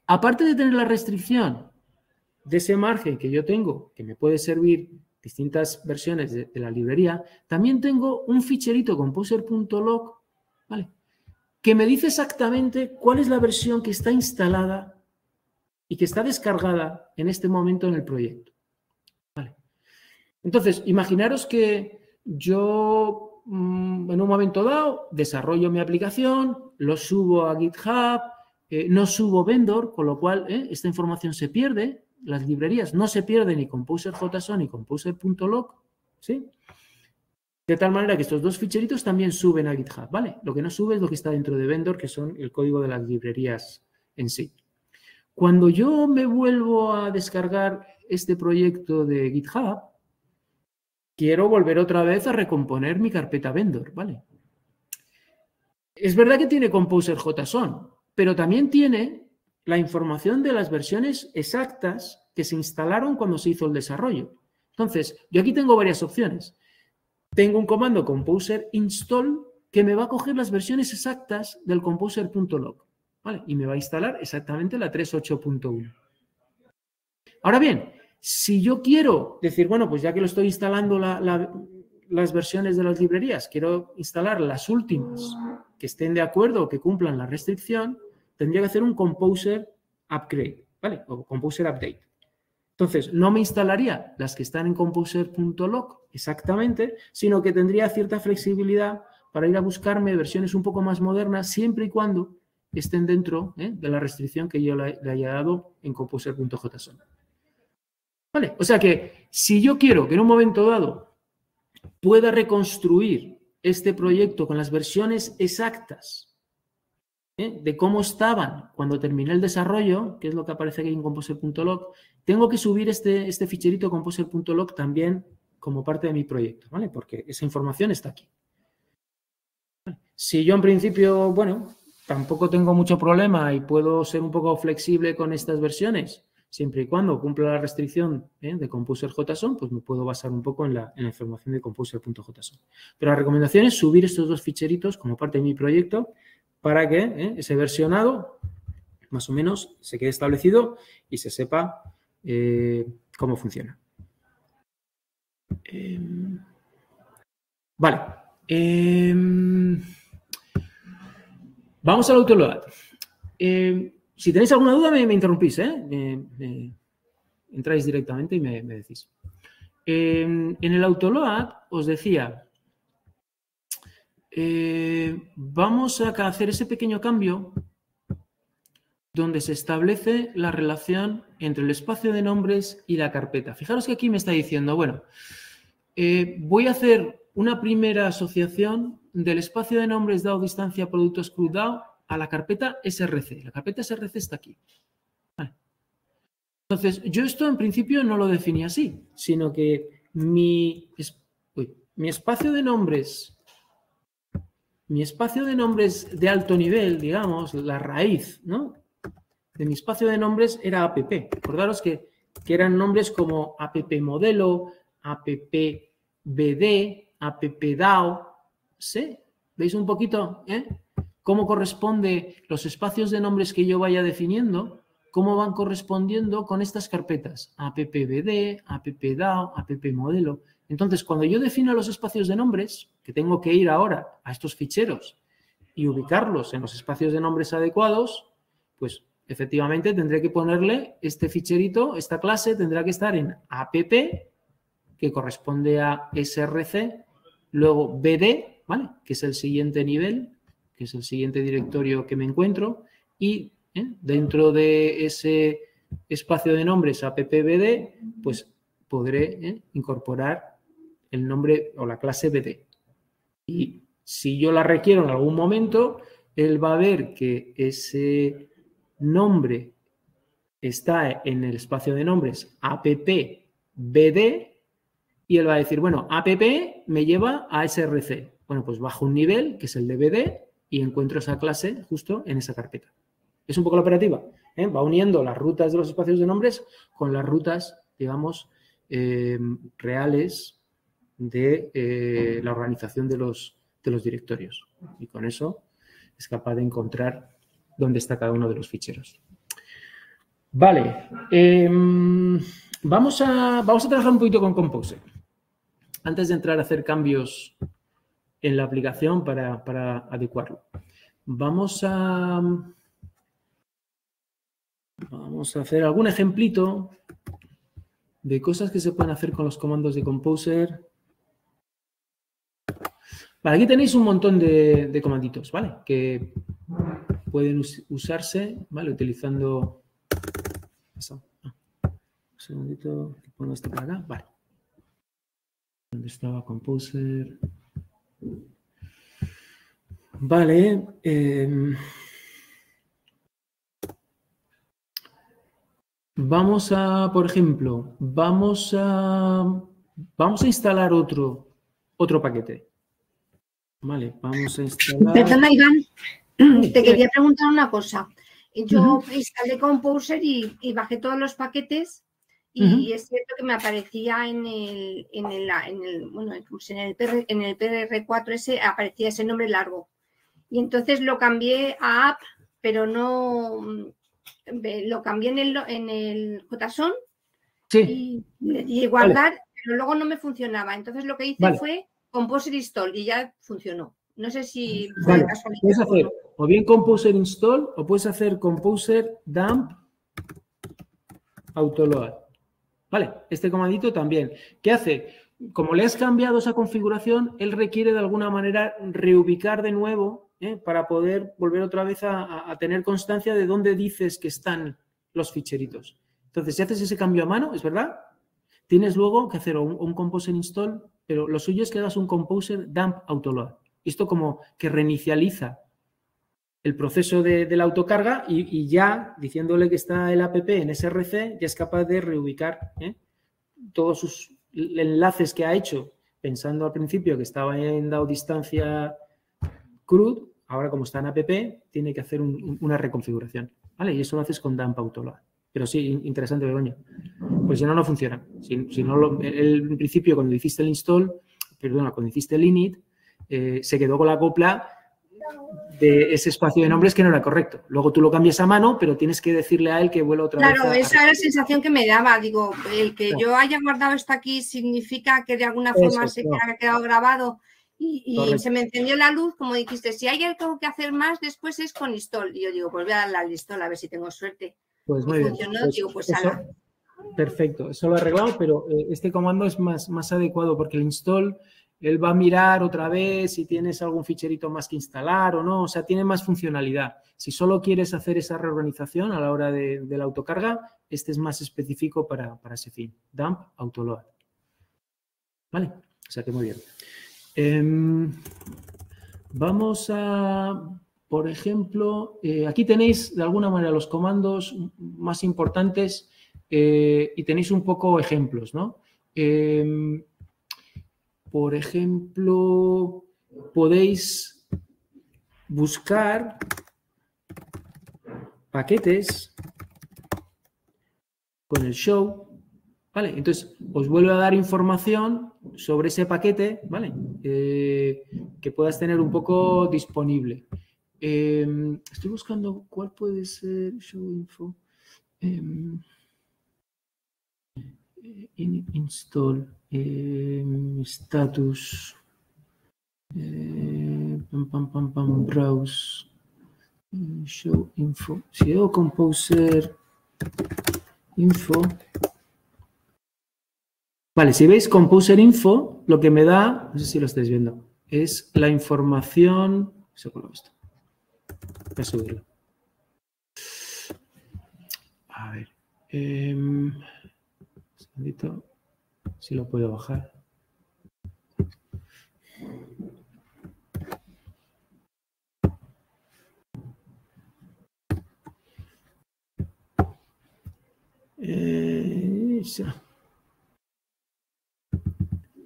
aparte de tener la restricción de ese margen que yo tengo, que me puede servir distintas versiones de la librería, también tengo un ficherito composer.lock, ¿vale?, que me dice exactamente cuál es la versión que está instalada y que está descargada en este momento en el proyecto. ¿Vale? Entonces, imaginaros que yo en un momento dado desarrollo mi aplicación, lo subo a GitHub, no subo vendor, con lo cual esta información se pierde, las librerías no se pierden ni composer.json ni composer.lock, ¿sí? De tal manera que estos dos ficheritos también suben a GitHub, ¿vale? Lo que no sube es lo que está dentro de vendor, que son el código de las librerías en sí. Cuando yo me vuelvo a descargar este proyecto de GitHub, quiero volver otra vez a recomponer mi carpeta vendor, ¿vale? Es verdad que tiene composer.json, pero también tiene la información de las versiones exactas que se instalaron cuando se hizo el desarrollo. Entonces, yo aquí tengo varias opciones. Tengo un comando composer install que me va a coger las versiones exactas del composer.lock, ¿vale? Y me va a instalar exactamente la 3.8.1. Ahora bien, si yo quiero decir, bueno, pues ya que lo estoy instalando las versiones de las librerías, quiero instalar las últimas que estén de acuerdo o que cumplan la restricción, tendría que hacer un composer upgrade, ¿vale? O composer update. Entonces, no me instalaría las que están en composer.lock exactamente, sino que tendría cierta flexibilidad para ir a buscarme versiones un poco más modernas siempre y cuando estén dentro de la restricción que yo le haya dado en composer.json. ¿Vale? O sea que si yo quiero que en un momento dado pueda reconstruir este proyecto con las versiones exactas de cómo estaban cuando terminé el desarrollo, que es lo que aparece aquí en composer.lock, tengo que subir este ficherito composer.lock también como parte de mi proyecto, ¿vale? Porque esa información está aquí. Si yo en principio, bueno, tampoco tengo mucho problema y puedo ser un poco flexible con estas versiones, siempre y cuando cumpla la restricción de composer.json, pues me puedo basar un poco en la información de composer.json. Pero la recomendación es subir estos dos ficheritos como parte de mi proyecto para que ese versionado más o menos se quede establecido y se sepa cómo funciona. Vale. Vamos al autoload. Si tenéis alguna duda, me interrumpís, entráis directamente y me decís. En el autoload os decía, vamos a hacer ese pequeño cambio donde se establece la relación entre el espacio de nombres y la carpeta. Fijaros que aquí me está diciendo, bueno, voy a hacer una primera asociación del espacio de nombres dado distancia productos cruz dado a la carpeta src. La carpeta src está aquí. Vale. Entonces, yo esto en principio no lo definí así, sino que mi espacio de nombres de alto nivel, digamos, la raíz, ¿no?, de mi espacio de nombres era app. Acordaros que eran nombres como app modelo, app bd, app dao. ¿Sí? ¿Veis un poquito cómo corresponde los espacios de nombres que yo vaya definiendo? ¿Cómo van correspondiendo con estas carpetas? App bd, app dao, app modelo. Entonces, cuando yo defino los espacios de nombres, que tengo que ir ahora a estos ficheros y ubicarlos en los espacios de nombres adecuados, pues efectivamente tendré que ponerle este ficherito, esta clase tendrá que estar en app que corresponde a src, luego bd, ¿vale? Que es el siguiente nivel, que es el siguiente directorio que me encuentro, y dentro de ese espacio de nombres appbd, pues podré incorporar el nombre o la clase bd. Y si yo la requiero en algún momento, él va a ver que ese nombre está en el espacio de nombres appbd y él va a decir, bueno, app me lleva a src. Bueno, pues bajo un nivel, que es el de bd, y encuentro esa clase justo en esa carpeta. Es un poco la operativa. Va uniendo las rutas de los espacios de nombres con las rutas, digamos, reales de la organización de los directorios. Y con eso es capaz de encontrar dónde está cada uno de los ficheros. Vale. Vamos a trabajar un poquito con Composer. Antes de entrar a hacer cambios en la aplicación para adecuarlo. Vamos a hacer algún ejemplito de cosas que se pueden hacer con los comandos de Composer. Vale, aquí tenéis un montón de comanditos, ¿vale? Que pueden usarse, ¿vale? Utilizando... Un segundito, pongo esto para acá, vale. ¿Dónde estaba Composer? Vale. Vamos a, por ejemplo, vamos a instalar otro paquete. Vale, vamos a instalar... Perdona, Iván, te quería preguntar una cosa. Yo instalé Composer y bajé todos los paquetes y es cierto que me aparecía en el PRR4S aparecía ese nombre largo. Y entonces lo cambié a app, pero no... Lo cambié en el JSON y le di guardar, pero luego no me funcionaba. Entonces lo que hice fue Composer install y ya funcionó. No sé si fue casualidad. Puedes hacer o bien Composer install o puedes hacer Composer dump autoload. Vale, este comandito también. ¿Qué hace? Como le has cambiado esa configuración, él requiere de alguna manera reubicar de nuevo para poder volver otra vez a tener constancia de dónde dices que están los ficheritos. Entonces, si haces ese cambio a mano, es verdad, tienes luego que hacer un Composer install, pero lo suyo es que hagas un Composer dump autoload. Esto como que reinicializa el proceso de la autocarga y ya, diciéndole que está el app en src, ya es capaz de reubicar todos sus enlaces que ha hecho, pensando al principio que estaba en dado distancia CRUD, ahora como está en app, tiene que hacer una reconfiguración. ¿Vale? Y eso lo haces con dump autoload. Pero sí, interesante, Begoña. Pues si no, no funciona. Si no en principio, cuando hiciste el install, cuando hiciste el init, se quedó con la copla de ese espacio de nombres que no era correcto. Luego tú lo cambias a mano, pero tienes que decirle a él que vuelva otra vez. Claro, esa era la sensación que me daba. Digo, el que yo haya guardado esto aquí significa que de alguna forma se ha quedado grabado y se me encendió la luz, como dijiste, si hay algo que hacer más, después es con install. Y yo digo, pues voy a darle al install a ver si tengo suerte. Pues muy bien. Digo, pues ala. Perfecto, eso lo he arreglado, pero este comando es más adecuado porque el install, él va a mirar otra vez si tienes algún ficherito más que instalar o no, o sea, tiene más funcionalidad. Si solo quieres hacer esa reorganización a la hora de la autocarga, este es más específico para ese fin. Dump autoload. ¿Vale? O sea que muy bien. Vamos a, por ejemplo, aquí tenéis de alguna manera los comandos más importantes y tenéis un poco ejemplos, ¿no? Por ejemplo, podéis buscar paquetes con el show, ¿vale? Entonces, os vuelve a dar información sobre ese paquete, ¿vale? Que puedas tener un poco disponible. Estoy buscando cuál puede ser show info. Install status browse show info. Si hago Composer info, Vale, si veis Composer Info, lo que me da, no sé si lo estáis viendo, es la información. Voy a subirlo. A ver. Un segundito. Si lo puedo bajar.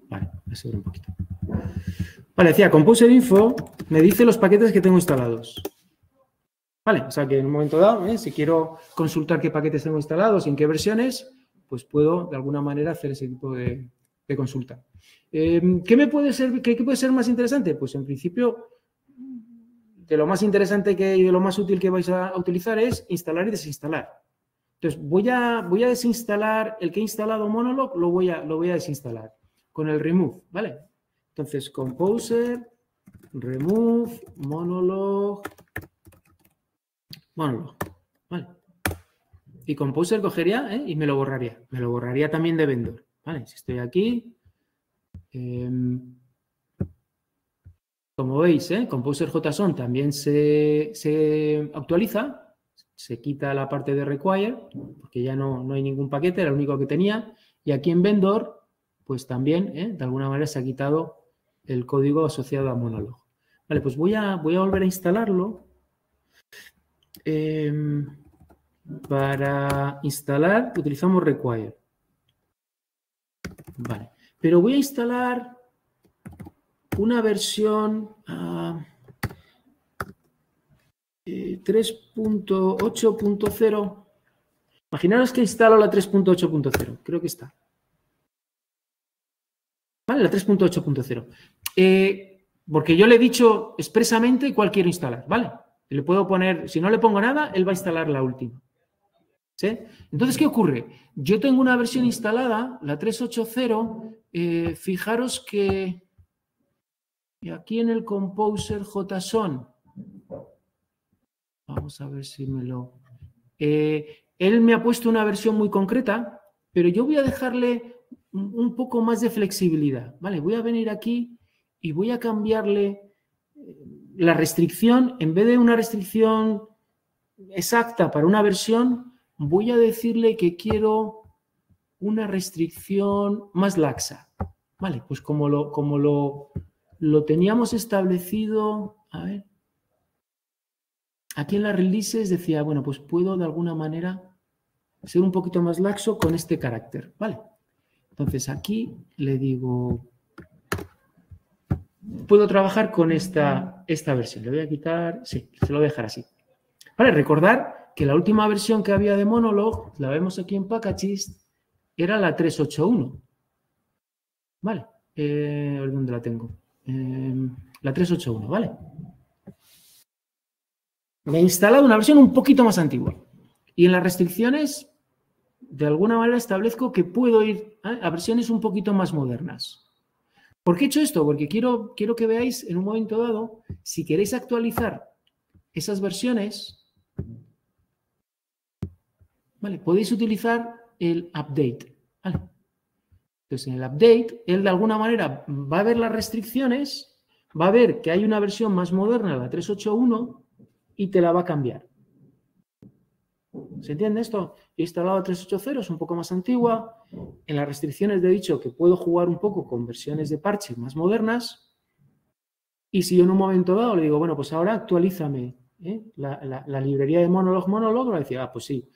Vale, voy a subir un poquito. Vale, decía, Composer Info me dice los paquetes que tengo instalados. Vale, o sea que en un momento dado, si quiero consultar qué paquetes tengo instalados y en qué versiones, pues puedo de alguna manera hacer ese tipo de consulta. ¿Qué puede ser más interesante? Pues en principio, de lo más interesante y de lo más útil que vais a utilizar es instalar y desinstalar. Entonces, voy a desinstalar el que he instalado Monolog, lo voy a desinstalar con el remove, ¿vale? Entonces, Composer, remove, Monolog, ¿vale? Y Composer cogería y me lo borraría. Me lo borraría también de vendor, ¿vale? Si estoy aquí, como veis, Composer JSON también se actualiza. Se quita la parte de require, porque ya no hay ningún paquete, era el único que tenía. Y aquí en vendor, pues también, de alguna manera, se ha quitado el código asociado a Monolog. Vale, pues voy a volver a instalarlo. Para instalar, utilizamos require. Vale, pero voy a instalar una versión 3.8.0. Imaginaros que instalo la 3.8.0. Creo que está. Vale, la 3.8.0. Porque yo le he dicho expresamente cuál quiero instalar, ¿vale? Le puedo poner, si no le pongo nada, él va a instalar la última. ¿Sí? Entonces, ¿qué ocurre? Yo tengo una versión instalada, la 3.8.0. Fijaros que aquí en el Composer JSON, vamos a ver si me lo... él me ha puesto una versión muy concreta, pero yo voy a dejarle un poco más de flexibilidad. Vale, voy a venir aquí y voy a cambiarle la restricción. En vez de una restricción exacta para una versión, voy a decirle que quiero una restricción más laxa. Vale, pues como lo teníamos establecido, a ver, aquí en las releases decía, bueno, pues puedo de alguna manera ser un poquito más laxo con este carácter, ¿vale? Entonces aquí le digo, puedo trabajar con esta versión. Le voy a quitar, sí, se lo voy a dejar así. Vale, recordar que la última versión que había de Monolog, la vemos aquí en Packages, era la 3.8.1. Vale, a ver dónde la tengo. La 3.8.1, ¿vale? Me he instalado una versión un poquito más antigua. Y en las restricciones, de alguna manera establezco que puedo ir a versiones un poquito más modernas. ¿Por qué he hecho esto? Porque quiero que veáis en un momento dado, si queréis actualizar esas versiones, ¿vale? Podéis utilizar el update, ¿vale? Entonces, en el update, él de alguna manera va a ver las restricciones, va a ver que hay una versión más moderna, la 3.8.1, y te la va a cambiar. ¿Se entiende esto? He instalado la 3.8.0, es un poco más antigua. En las restricciones he dicho que puedo jugar un poco con versiones de parche más modernas. Y si yo en un momento dado le digo, bueno, pues ahora actualízame la librería de Monolog, va a decir, pues sí,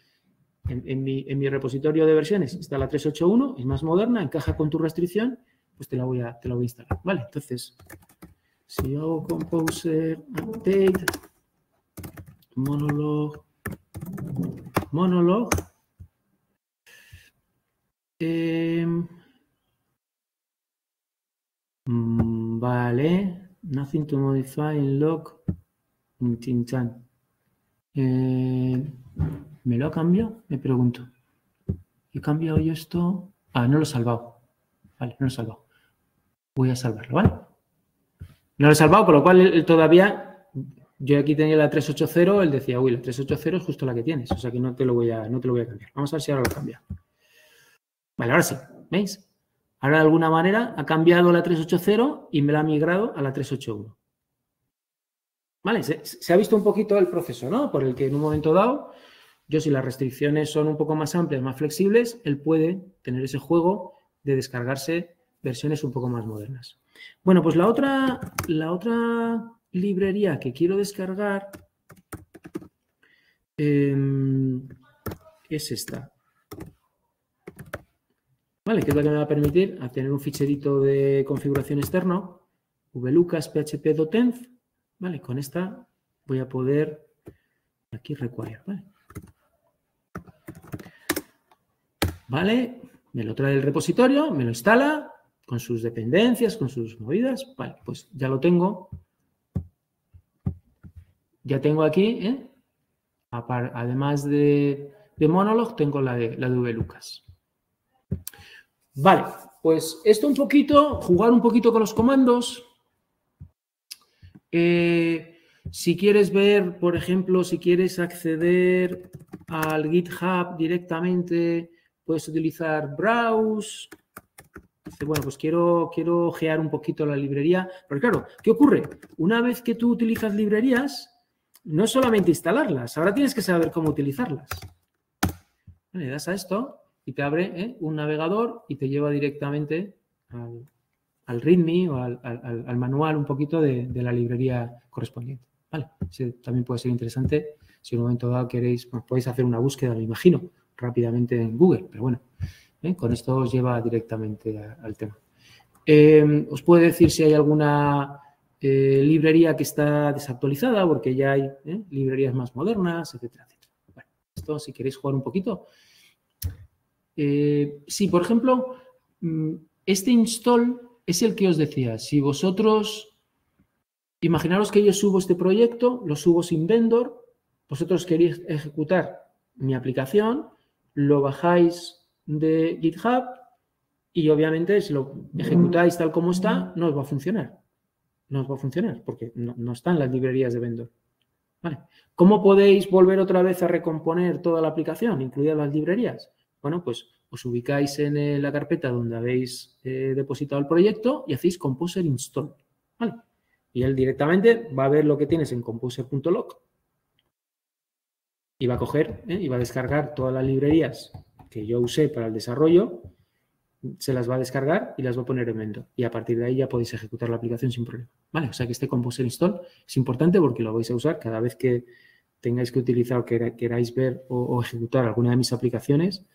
en mi repositorio de versiones está la 3.8.1, es más moderna, encaja con tu restricción, pues te la voy a instalar. Vale, entonces, si yo hago Composer, Update, Monolog, vale, nothing to modify in log, Chinchan. ¿Me lo ha cambiado? Me pregunto. ¿He cambiado yo esto? No lo he salvado. Vale, no lo he salvado. Voy a salvarlo, ¿vale? No lo he salvado, con lo cual él todavía... Yo aquí tenía la 3.8.0, él decía, uy, la 3.8.0 es justo la que tienes, o sea que no te lo voy a cambiar. Vamos a ver si ahora lo cambia. Vale, ahora sí, ¿veis? Ahora, de alguna manera, ha cambiado la 380 y me la ha migrado a la 381. ¿Vale? Se ha visto un poquito el proceso, ¿no? Por el que en un momento dado, yo si las restricciones son un poco más amplias, más flexibles, él puede tener ese juego de descargarse versiones un poco más modernas. Bueno, pues la otra librería que quiero descargar es esta. ¿Vale? Que es la que me va a permitir tener un ficherito de configuración externo, vlucas php.env. ¿Vale? Con esta voy a poder, aquí require, ¿vale? ¿Vale? Me lo trae el repositorio, me lo instala con sus dependencias, con sus movidas. Vale, pues ya lo tengo. Ya tengo aquí, además de Monolog, tengo la de vlucas. Vale, pues esto un poquito, jugar un poquito con los comandos. Si quieres ver, por ejemplo, si quieres acceder al GitHub directamente, puedes utilizar browse. Bueno, pues quiero ojear un poquito la librería. Pero claro, ¿qué ocurre? Una vez que tú utilizas librerías, no es solamente instalarlas, ahora tienes que saber cómo utilizarlas. Le das a esto y te abre un navegador y te lleva directamente al README o al manual un poquito de la librería correspondiente. ¿Vale? Ese también puede ser interesante si en un momento dado queréis, pues podéis hacer una búsqueda, me imagino, rápidamente en Google, pero bueno, con esto os lleva directamente al tema. Os puedo decir si hay alguna librería que está desactualizada, porque ya hay librerías más modernas, etcétera, etcétera. Bueno, esto si queréis jugar un poquito. Sí, por ejemplo, este install es el que os decía. Si vosotros, imaginaros que yo subo este proyecto, lo subo sin vendor, vosotros queréis ejecutar mi aplicación, lo bajáis de GitHub y obviamente si lo ejecutáis tal como está, no os va a funcionar. No os va a funcionar porque no están las librerías de vendor. ¿Vale? ¿Cómo podéis volver otra vez a recomponer toda la aplicación, incluidas las librerías? Bueno, pues os ubicáis en la carpeta donde habéis depositado el proyecto y hacéis composer install. ¿Vale? Y él directamente va a ver lo que tienes en composer.log y va a coger y va a descargar todas las librerías que yo usé para el desarrollo, se las va a descargar y las va a poner en vendor. Y a partir de ahí ya podéis ejecutar la aplicación sin problema. ¿Vale? O sea que este composer install es importante porque lo vais a usar cada vez que tengáis que utilizar o queráis ver o ejecutar alguna de mis aplicaciones.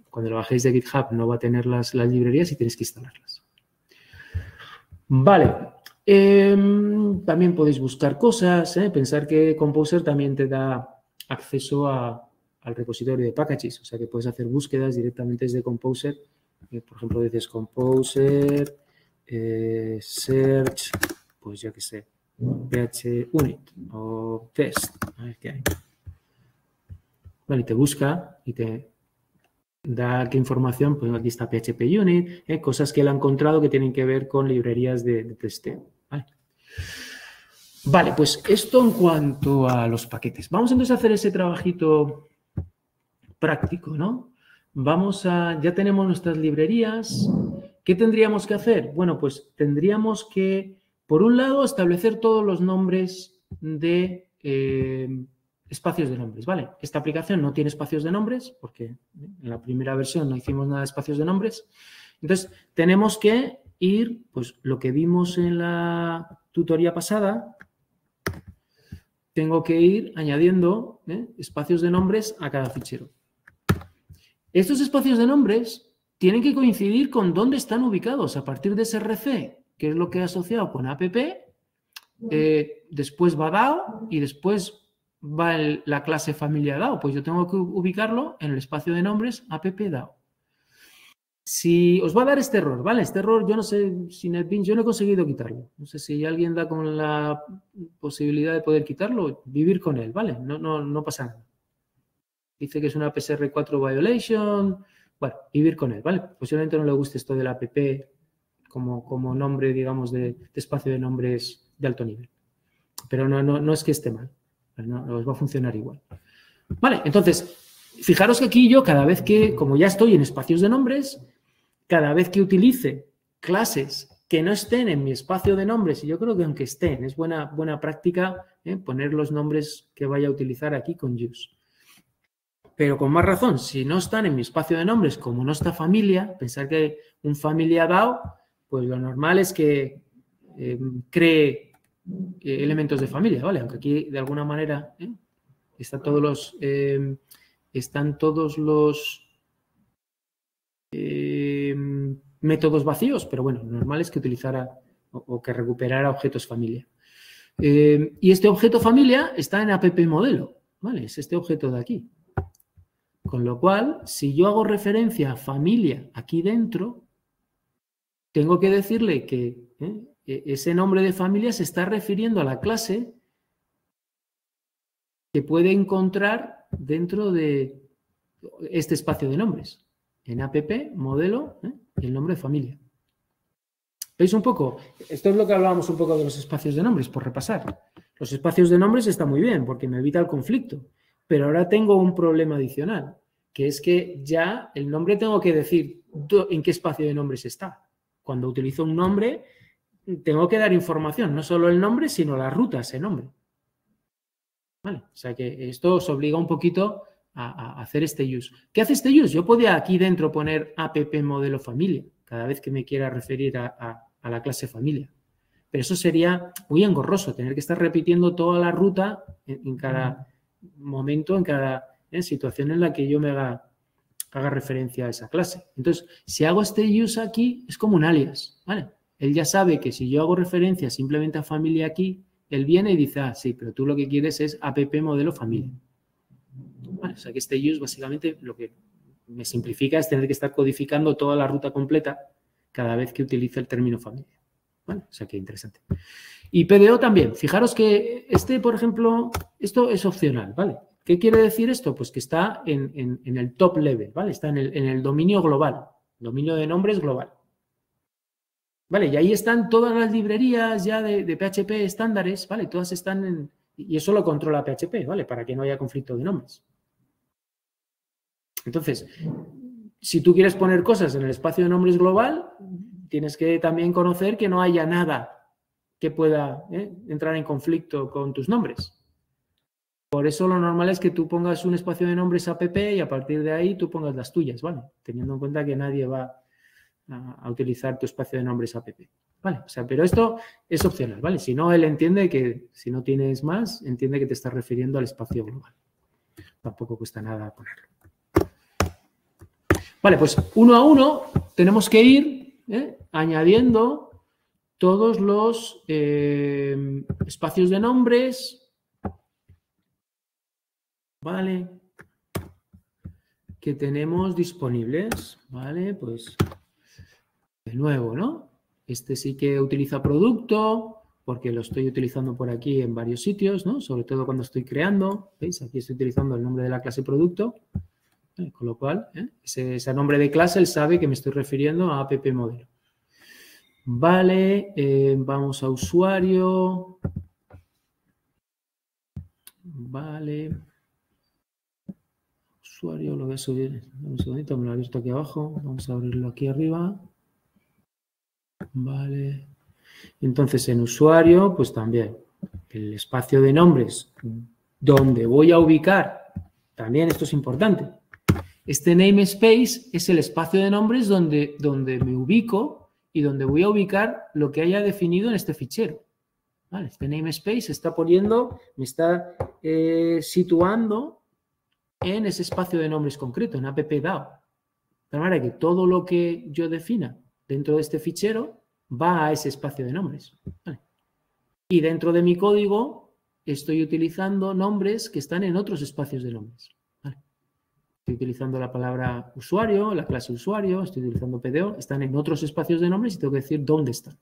Cuando lo bajéis de GitHub no va a tener las librerías y tenéis que instalarlas. Vale. También podéis buscar cosas. Pensar que Composer también te da acceso al repositorio de packages. O sea que puedes hacer búsquedas directamente desde Composer. Por ejemplo, dices Composer, Search, pues yo qué sé, PHUnit o Test. A ver qué hay. Vale, y te busca y te da qué información, pues aquí está PHPUnit, cosas que él ha encontrado que tienen que ver con librerías de testeo. Vale, pues esto en cuanto a los paquetes. Vamos entonces a hacer ese trabajito práctico, ¿no? Ya tenemos nuestras librerías. ¿Qué tendríamos que hacer? Bueno, pues tendríamos que, por un lado, establecer todos los nombres de espacios de nombres, ¿vale? Esta aplicación no tiene espacios de nombres porque en la primera versión no hicimos nada de espacios de nombres. Entonces, tenemos que ir, pues lo que vimos en la tutoría pasada, tengo que ir añadiendo espacios de nombres a cada fichero. Estos espacios de nombres tienen que coincidir con dónde están ubicados. A partir de src, que es lo que he asociado con app, después va DAO y después va la clase familia DAO. Pues yo tengo que ubicarlo en el espacio de nombres app DAO. Si os va a dar este error, ¿vale? Este error, yo no sé si NetBeans, yo no he conseguido quitarlo. No sé si alguien da con la posibilidad de poder quitarlo, vivir con él, ¿vale? No pasa nada. Dice que es una PSR4 violation. Bueno, vivir con él, ¿vale? Posiblemente no le guste esto de la app como nombre, digamos, de espacio de nombres de alto nivel. Pero no es que esté mal. No os va a funcionar igual. Vale, entonces, fijaros que aquí yo cada vez que, como ya estoy en espacios de nombres, cada vez que utilice clases que no estén en mi espacio de nombres, y yo creo que aunque estén, es buena práctica poner los nombres que vaya a utilizar aquí con use. Pero con más razón, si no están en mi espacio de nombres, como no está familia, pensar que un familia DAO, pues lo normal es que cree elementos de familia, ¿vale? Aunque aquí de alguna manera están todos los métodos vacíos, pero bueno, lo normal es que utilizara o que recuperara objetos familia. Y este objeto familia está en app modelo, ¿vale? Es este objeto de aquí. Con lo cual, si yo hago referencia a familia aquí dentro, tengo que decirle que ese nombre de familia se está refiriendo a la clase que puede encontrar dentro de este espacio de nombres. En app, modelo, y el nombre de familia. ¿Veis un poco? Esto es lo que hablábamos un poco de los espacios de nombres, por repasar. Los espacios de nombres están muy bien porque me evita el conflicto. Pero ahora tengo un problema adicional, que es que ya el nombre tengo que decir en qué espacio de nombres está. Cuando utilizo un nombre, tengo que dar información, no solo el nombre, sino la ruta a ese nombre. ¿Vale? O sea que esto os obliga un poquito a hacer este use. ¿Qué hace este use? Yo podía aquí dentro poner app modelo familia, cada vez que me quiera referir a la clase familia. Pero eso sería muy engorroso, tener que estar repitiendo toda la ruta en cada momento, en cada situación en la que yo me haga referencia a esa clase. Entonces, si hago este use aquí, es como un alias, ¿vale? Él ya sabe que si yo hago referencia simplemente a familia aquí, él viene y dice, ah, sí, pero tú lo que quieres es app modelo familia. Vale, o sea que este use básicamente lo que me simplifica es tener que estar codificando toda la ruta completa cada vez que utilice el término familia. ¿Vale? O sea que interesante. Y PDO también. Fijaros que por ejemplo, esto es opcional, ¿vale? ¿Qué quiere decir esto? Pues que está en el top level, ¿vale? Está en el dominio global, dominio de nombres global. ¿Vale? Y ahí están todas las librerías ya de PHP estándares, ¿vale? Todas están y eso lo controla PHP, ¿vale? Para que no haya conflicto de nombres. Entonces, si tú quieres poner cosas en el espacio de nombres global, tienes que también conocer que no haya nada que pueda entrar en conflicto con tus nombres. Por eso lo normal es que tú pongas un espacio de nombres app y a partir de ahí tú pongas las tuyas, ¿vale? Teniendo en cuenta que nadie va a utilizar tu espacio de nombres app, ¿vale? O sea, pero esto es opcional, ¿vale? Si no, él entiende que si no tienes más, entiende que te estás refiriendo al espacio global. Tampoco cuesta nada ponerlo. Vale, pues uno a uno tenemos que ir añadiendo todos los espacios de nombres, ¿vale? Que tenemos disponibles, ¿vale? Pues de nuevo, ¿no? Este sí que utiliza producto, porque lo estoy utilizando por aquí en varios sitios, ¿no? Sobre todo cuando estoy creando, ¿veis? Aquí estoy utilizando el nombre de la clase producto. Con lo cual, ese nombre de clase, él sabe que me estoy refiriendo a app modelo. Vale, vamos a usuario. Vale. Usuario, lo voy a subir. Un segundito, me lo he abierto aquí abajo. Vamos a abrirlo aquí arriba. Vale. Entonces, en usuario, pues también el espacio de nombres donde voy a ubicar, también esto es importante. Este namespace es el espacio de nombres donde me ubico y donde voy a ubicar lo que haya definido en este fichero. ¿Vale? Este namespace me está situando en ese espacio de nombres concreto, en app.dao. De manera que todo lo que yo defina dentro de este fichero va a ese espacio de nombres. ¿Vale? Y dentro de mi código estoy utilizando nombres que están en otros espacios de nombres. Estoy utilizando la palabra usuario, la clase usuario, estoy utilizando PDO, están en otros espacios de nombres y tengo que decir dónde están.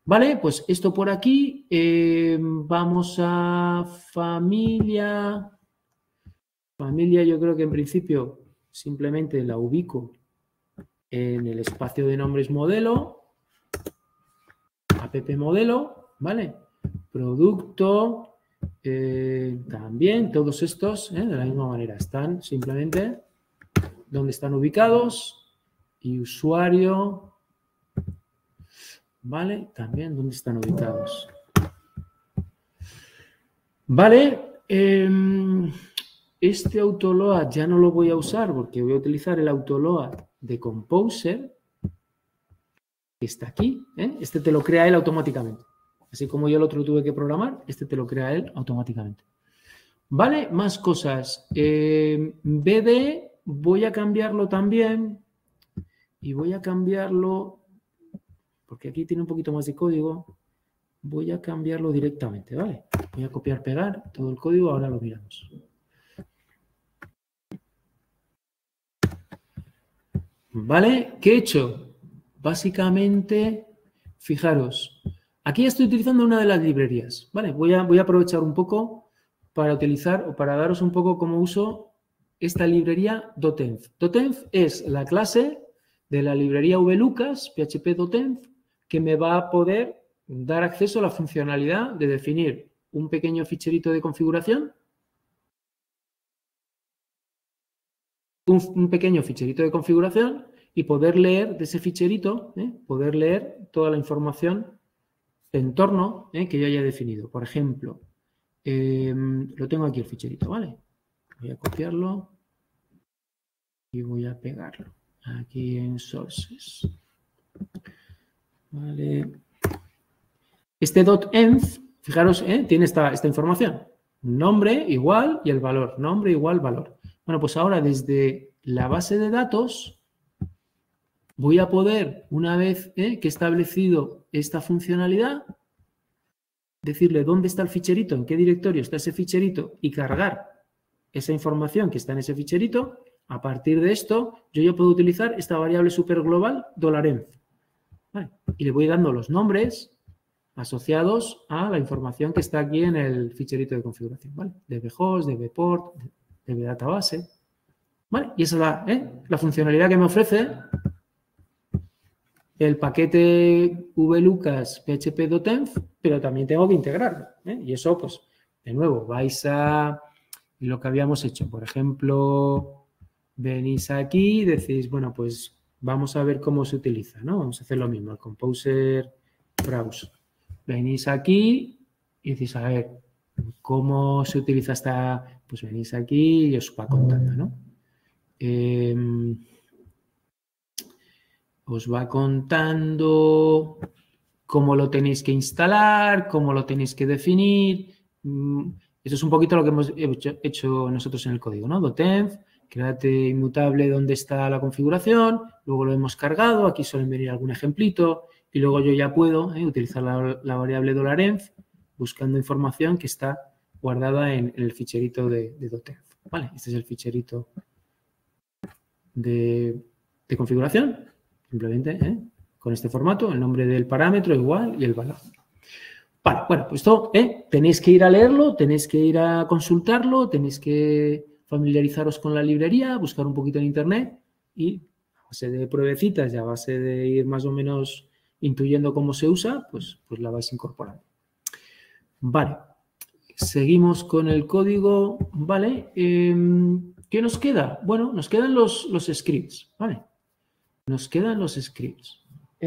Vale, pues esto por aquí. Vamos a familia. Familia yo creo que en principio simplemente la ubico en el espacio de nombres modelo, app modelo, ¿vale? Producto. También todos estos de la misma manera están simplemente donde están ubicados y usuario. Vale, también, ¿dónde están ubicados? Vale, este autoload ya no lo voy a usar porque voy a utilizar el autoload de Composer, que está aquí. Este te lo crea él automáticamente. Así como yo el otro tuve que programar, este te lo crea él automáticamente. Vale, más cosas. BD voy a cambiarlo también y voy a cambiarlo, porque aquí tiene un poquito más de código, voy a cambiarlo directamente, ¿vale? Voy a copiar, pegar todo el código, ahora lo miramos. ¿Vale? ¿Qué he hecho? Básicamente, fijaros, aquí estoy utilizando una de las librerías, ¿vale? Voy a aprovechar un poco para utilizar o para daros un poco cómo uso esta librería .env. .env es la clase de la librería vlucas, php.env, que me va a poder dar acceso a la funcionalidad de definir un pequeño ficherito de configuración, un pequeño ficherito de configuración y poder leer de ese ficherito, poder leer toda la información de entorno que yo haya definido. Por ejemplo, lo tengo aquí el ficherito, ¿vale? Voy a copiarlo y voy a pegarlo aquí en Sources. Vale. Este .env, fijaros, tiene esta información. Nombre igual y el valor. Nombre igual valor. Bueno, pues ahora desde la base de datos voy a poder, una vez que he establecido esta funcionalidad, decirle dónde está el ficherito, en qué directorio está ese ficherito y cargar esa información que está en ese ficherito. A partir de esto, yo ya puedo utilizar esta variable superglobal $env. ¿Vale? Y le voy dando los nombres asociados a la información que está aquí en el ficherito de configuración, ¿vale? DB-host, DB-port, DB-database, ¿vale? Y esa es la funcionalidad que me ofrece el paquete vlucas php.env, pero también tengo que integrarlo, Y eso, pues, de nuevo, vais a lo que habíamos hecho. Por ejemplo, venís aquí y decís, bueno, pues vamos a ver cómo se utiliza, ¿no? Vamos a hacer lo mismo, el Composer Browse. Venís aquí y decís, a ver, ¿cómo se utiliza esta? Pues venís aquí y os va contando, ¿no? Os va contando cómo lo tenéis que instalar, cómo lo tenéis que definir. Eso es un poquito lo que hemos hecho nosotros en el código, ¿no? .env, créate inmutable donde está la configuración, luego lo hemos cargado, aquí suelen venir algún ejemplito, y luego yo ya puedo utilizar la variable $env buscando información que está guardada en el ficherito de .env. ¿Vale? Este es el ficherito de configuración. Simplemente con este formato, el nombre del parámetro igual y el valor. Vale, bueno, pues esto tenéis que ir a leerlo, tenéis que ir a consultarlo, tenéis que familiarizaros con la librería, buscar un poquito en internet y a base de pruebecitas y a base de ir más o menos intuyendo cómo se usa, pues la vais incorporando. Vale, seguimos con el código, ¿vale? ¿Qué nos queda? Bueno, nos quedan los scripts, ¿vale? Nos quedan los scripts. Y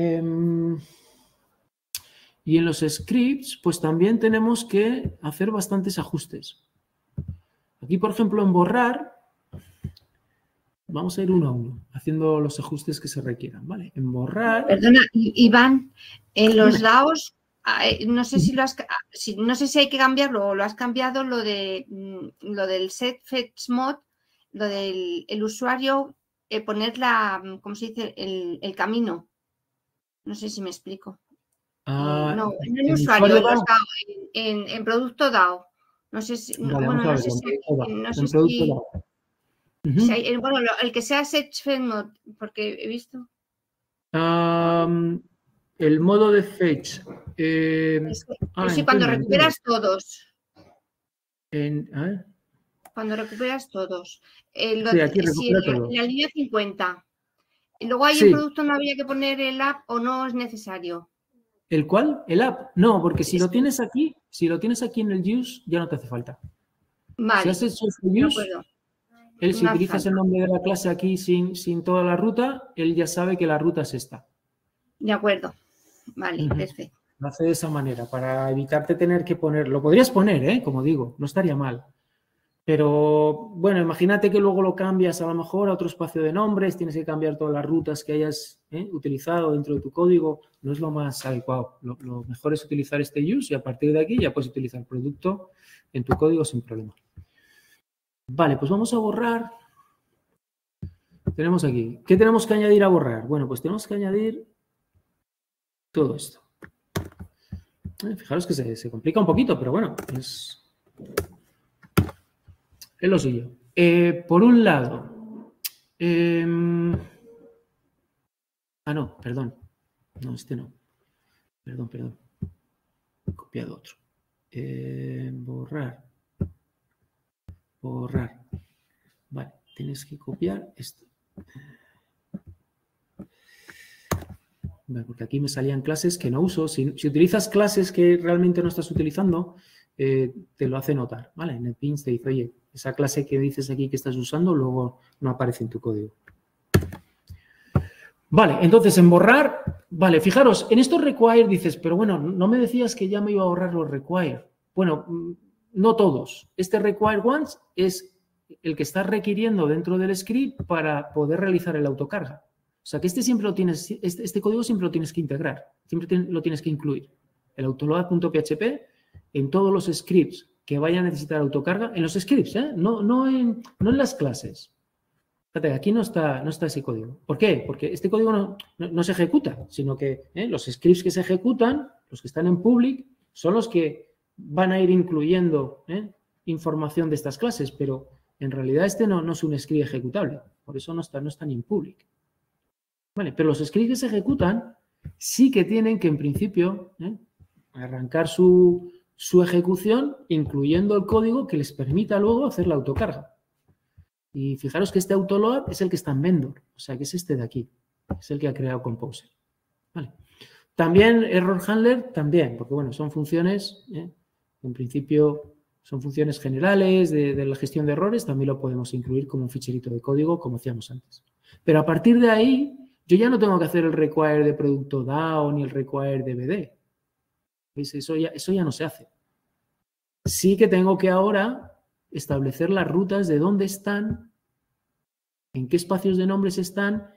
en los scripts, pues también tenemos que hacer bastantes ajustes. Aquí, por ejemplo, en borrar, vamos a ir uno a uno, haciendo los ajustes que se requieran, ¿vale? En borrar... Perdona, Iván, en los DAOs, no sé si no sé si hay que cambiarlo o lo has cambiado, lo del set fetch mod, lo del usuario, poner ¿cómo se dice? El camino. No sé si me explico. No, en el usuario, en los DAO, en producto DAO. No sé si... Vale, bueno, no sé si... Si hay, bueno, el que sea set fetch mod, porque he visto... el modo de fetch. Sí, cuando recuperas todos. ¿ver? Cuando recuperas todos. Sí, aquí recupera todo. En la línea 50. Y luego hay un producto, no había que poner el app o no es necesario. ¿El cuál? ¿El app? No, porque si lo tienes aquí en el use, ya no te hace falta. Vale. Si has hecho el use, Él, si utilizas el nombre de la clase aquí sin toda la ruta, él ya sabe que la ruta es esta. De acuerdo. Vale, perfecto. Lo hace de esa manera, para evitarte tener que poner... Lo podrías poner, como digo, no estaría mal. Pero, bueno, imagínate que luego lo cambias a lo mejor a otro espacio de nombres, tienes que cambiar todas las rutas que hayas utilizado dentro de tu código, no es lo más adecuado. Lo mejor es utilizar este use y a partir de aquí ya puedes utilizar producto en tu código sin problema. Vale, pues vamos a borrar. Tenemos aquí. ¿Qué tenemos que añadir a borrar? Bueno, pues tenemos que añadir todo esto. Fijaros que se complica un poquito, pero bueno, es lo suyo. Por un lado, no, perdón. No, este no. Perdón. He copiado otro. Borrar. Vale, tienes que copiar esto. Vale, porque aquí me salían clases que no uso. Si utilizas clases que realmente no estás utilizando, te lo hace notar, ¿vale? En NetBeans te dice, oye, esa clase que dices aquí que estás usando luego no aparece en tu código. Vale, entonces en borrar, vale, fijaros, en estos require dices, pero bueno, no me decías que ya me iba a borrar los require. Bueno, no todos. Este require once es el que estás requiriendo dentro del script para poder realizar el autocarga. O sea que este código siempre lo tienes que integrar, siempre lo tienes que incluir. El autoload.php en todos los scripts que vayan a necesitar autocarga, en los scripts, no en las clases. Fíjate, aquí no está ese código. ¿Por qué? Porque este código no se ejecuta, sino que los scripts que se ejecutan, los que están en public, son los que van a ir incluyendo información de estas clases, pero en realidad este no es un script ejecutable, por eso no está ni en public. Vale, pero los scripts que se ejecutan sí que tienen que, en principio, arrancar su ejecución incluyendo el código que les permita luego hacer la autocarga. Y fijaros que este autoload es el que está en vendor, o sea que es este de aquí, es el que ha creado Composer. Vale. También error handler, también, porque bueno, son funciones, en principio son funciones generales de la gestión de errores, también lo podemos incluir como un ficherito de código, como hacíamos antes. Pero a partir de ahí, yo ya no tengo que hacer el require de producto DAO ni el require de BD. ¿Veis? Eso ya no se hace. Sí que tengo que ahora establecer las rutas de dónde están, en qué espacios de nombres están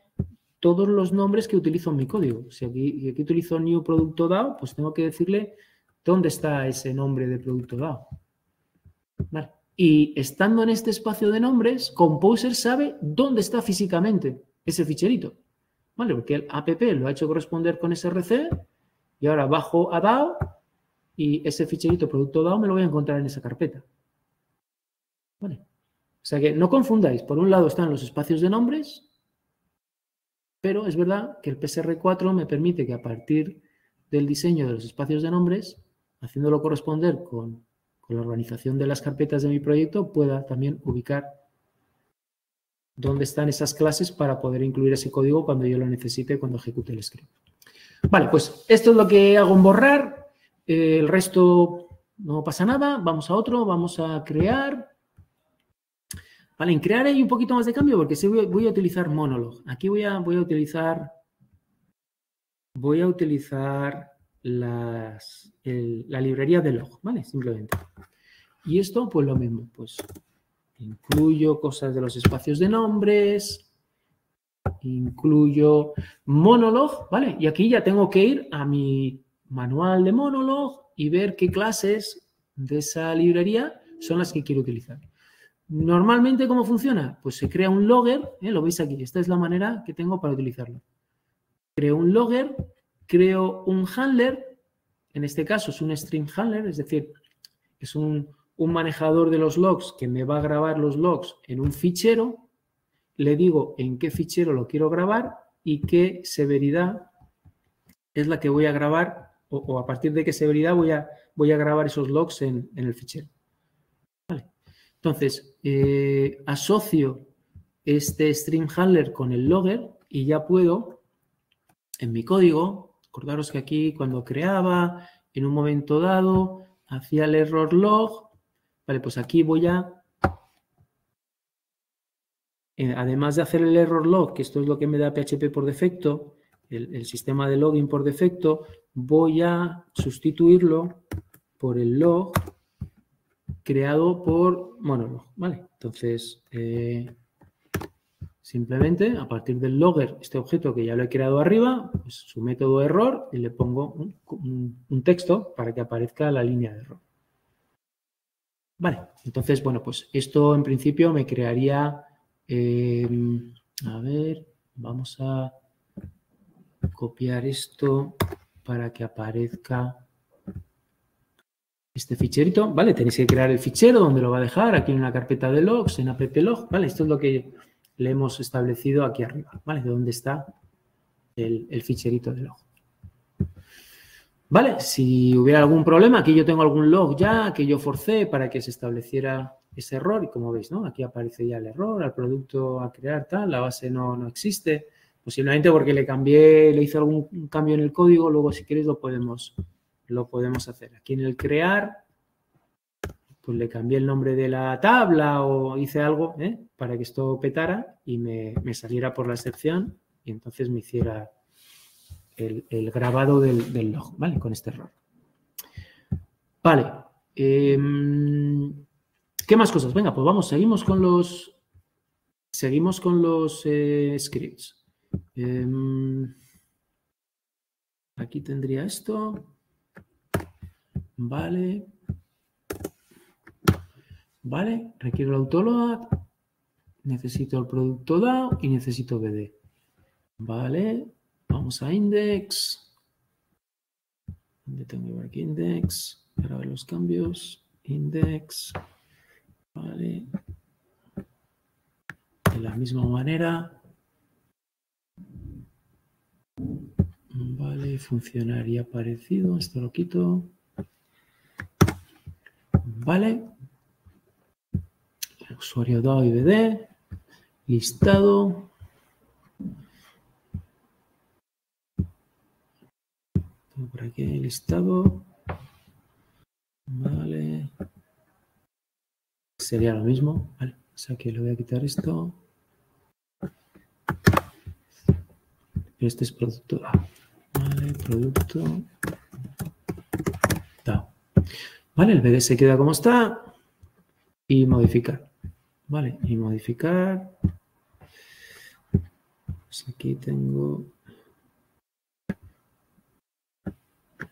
todos los nombres que utilizo en mi código. Si aquí utilizo new producto DAO, pues tengo que decirle dónde está ese nombre de producto DAO. Vale. Y estando en este espacio de nombres, Composer sabe dónde está físicamente ese ficherito. ¿Vale? Porque el app lo ha hecho corresponder con src y ahora bajo a DAO y ese ficherito producto DAO me lo voy a encontrar en esa carpeta. ¿Vale? O sea que no confundáis. Por un lado están los espacios de nombres, pero es verdad que el PSR4 me permite que a partir del diseño de los espacios de nombres, haciéndolo corresponder con la organización de las carpetas de mi proyecto, pueda también ubicar dónde están esas clases para poder incluir ese código cuando yo lo necesite, cuando ejecute el script. Vale, pues esto es lo que hago en borrar. El resto no pasa nada. Vamos a otro, vamos a crear. Vale, en crear hay un poquito más de cambio porque voy a utilizar Monolog. Aquí voy a utilizar la librería de log, ¿vale? Simplemente. Y esto, pues lo mismo, pues incluyo cosas de los espacios de nombres, incluyo Monolog, ¿vale? Y aquí ya tengo que ir a mi manual de Monolog y ver qué clases de esa librería son las que quiero utilizar. Normalmente, ¿cómo funciona? Pues se crea un logger, lo veis aquí, esta es la manera que tengo para utilizarlo. Creo un logger, creo un handler, en este caso es un string handler, es decir, es un manejador de los logs que me va a grabar los logs en un fichero, le digo en qué fichero lo quiero grabar y qué severidad es la que voy a grabar o a partir de qué severidad voy a grabar esos logs en el fichero. Vale. Entonces, asocio este string handler con el logger y ya puedo, en mi código, acordaros que aquí cuando creaba, en un momento dado, hacía el error log. Vale, pues aquí voy a además de hacer el error log, que esto es lo que me da PHP por defecto, el sistema de login por defecto, voy a sustituirlo por el log creado por Monolog, ¿vale? Entonces, simplemente a partir del logger, este objeto que ya lo he creado arriba, pues su método error y le pongo un texto para que aparezca la línea de error. Vale, entonces, bueno, pues esto en principio me crearía, a ver, vamos a copiar esto para que aparezca este ficherito, ¿vale? Tenéis que crear el fichero donde lo va a dejar, aquí en una carpeta de logs, en applog, ¿vale? Esto es lo que le hemos establecido aquí arriba, ¿vale? De dónde está el ficherito de log. ¿Vale? Si hubiera algún problema, aquí yo tengo algún log ya que yo forcé para que se estableciera ese error y como veis, ¿no? Aquí aparece ya el error, al producto a crear tal, la base no existe, posiblemente porque le hice algún cambio en el código, luego si queréis lo podemos hacer. Aquí en el crear, pues le cambié el nombre de la tabla o hice algo para que esto petara y me saliera por la excepción y entonces me hiciera el grabado del log, ¿vale? Con este error. Vale. ¿Qué más cosas? Venga, pues vamos, seguimos con los scripts. Aquí tendría esto. Vale. Vale, requiero el autoload, necesito el producto DAO y necesito BD. Vale, vamos a index. ¿Dónde tengo aquí index? Para ver los cambios. Index. Vale. De la misma manera. Vale, funcionaría parecido. Esto lo quito. Vale. Usuario DAO y BD. Listado. Tengo por aquí el listado. Vale. Sería lo mismo. Vale. O sea que le voy a quitar esto. Este es producto DAO. Vale, producto DAO. Vale, el BD se queda como está. Y modificar. Vale, y modificar. Pues aquí tengo.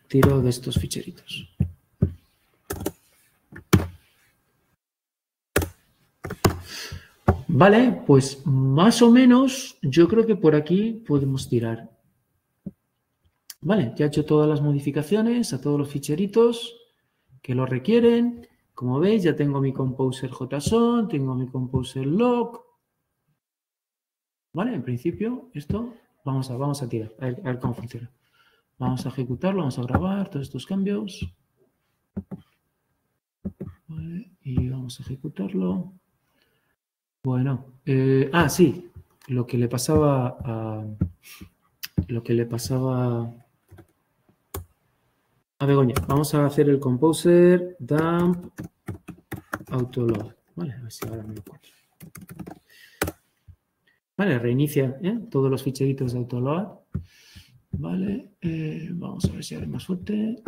Tiro de estos ficheritos. Vale, pues más o menos yo creo que por aquí podemos tirar. Vale, ya he hecho todas las modificaciones a todos los ficheritos que lo requieren. Como veis, ya tengo mi composer JSON, tengo mi composer log. Vale, en principio esto vamos a tirar, a ver cómo funciona. Vamos a ejecutarlo, vamos a grabar todos estos cambios. Vale, y vamos a ejecutarlo. Bueno, sí, lo que le pasaba a Begoña. Vamos a hacer el composer dump autoload. Vale, a ver si ahora me lo acuerdo. Vale, reinicia todos los ficheritos de autoload. Vale, vamos a ver si ahora es más fuerte.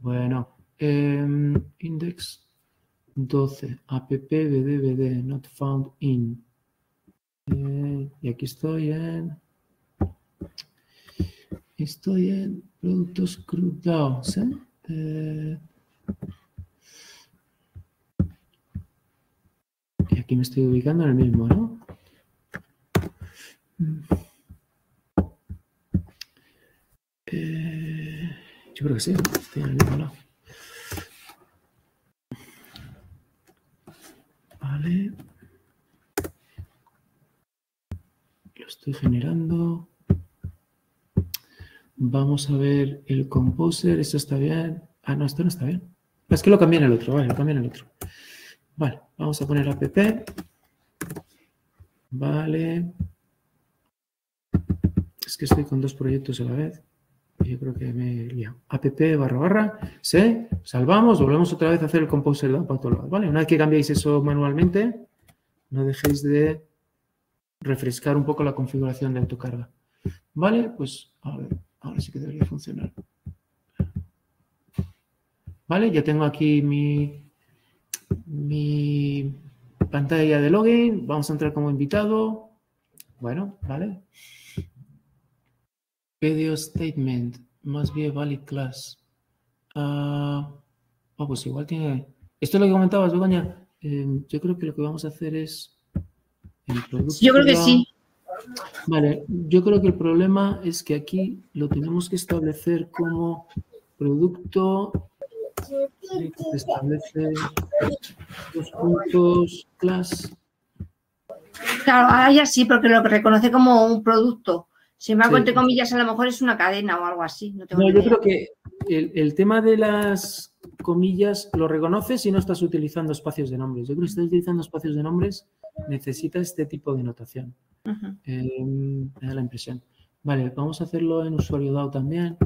Bueno, index 12, app bd not found in. Y aquí estoy en productos crudados. Y aquí me estoy ubicando en el mismo, ¿no? Yo creo que sí, estoy en el mismo lado. Vale. Lo estoy generando. Vamos a ver el composer. Esto está bien. Ah, no, esto no está bien. Es que lo cambié en el otro. Vale, lo cambié en el otro. Vale, vamos a poner app. Vale. Es que estoy con dos proyectos a la vez. Yo creo que me he liado. App // sí, salvamos, volvemos otra vez a hacer el composer de autoload. Vale, una vez que cambiéis eso manualmente, no dejéis de refrescar un poco la configuración de autocarga. Vale, pues a ver, ahora sí que debería funcionar. Vale, ya tengo aquí mi pantalla de login. Vamos a entrar como invitado. Bueno, vale. Video statement must be a valid class. Pues igual tiene... Esto es lo que comentabas, Begoña. Yo creo que lo que vamos a hacer es... El producto yo creo que sí. Vale, yo creo que el problema es que aquí lo tenemos que establecer como producto... Se establece los puntos class. Claro, ahora ya sí, porque lo reconoce como un producto. Sin embargo, entre comillas, a lo mejor es una cadena o algo así. No, yo creo que el tema de las comillas lo reconoce si no estás utilizando espacios de nombres. Yo creo que si estás utilizando espacios de nombres, necesita este tipo de notación. Me da la impresión. Vale, vamos a hacerlo en usuario DAO también,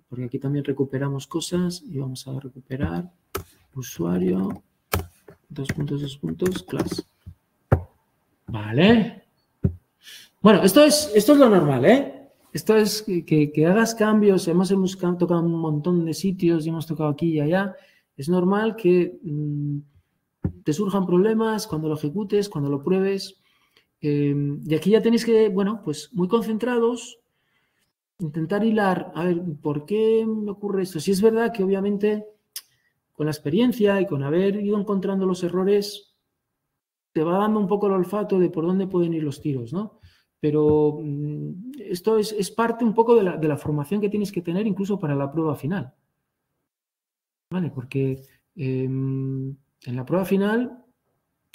porque aquí también recuperamos cosas y vamos a recuperar usuario, class. Vale. Bueno, esto es lo normal, ¿eh? Esto es que hagas cambios. Hemos tocado un montón de sitios y hemos tocado aquí y allá. Es normal que te surjan problemas cuando lo ejecutes, cuando lo pruebes. Y aquí ya tenéis que, bueno, pues muy concentrados, intentar hilar, a ver, ¿por qué me ocurre esto? Si es verdad que obviamente con la experiencia y con haber ido encontrando los errores, te va dando un poco el olfato de por dónde pueden ir los tiros, ¿no? Pero esto es parte un poco de la formación que tienes que tener incluso para la prueba final. ¿Vale? Porque en la prueba final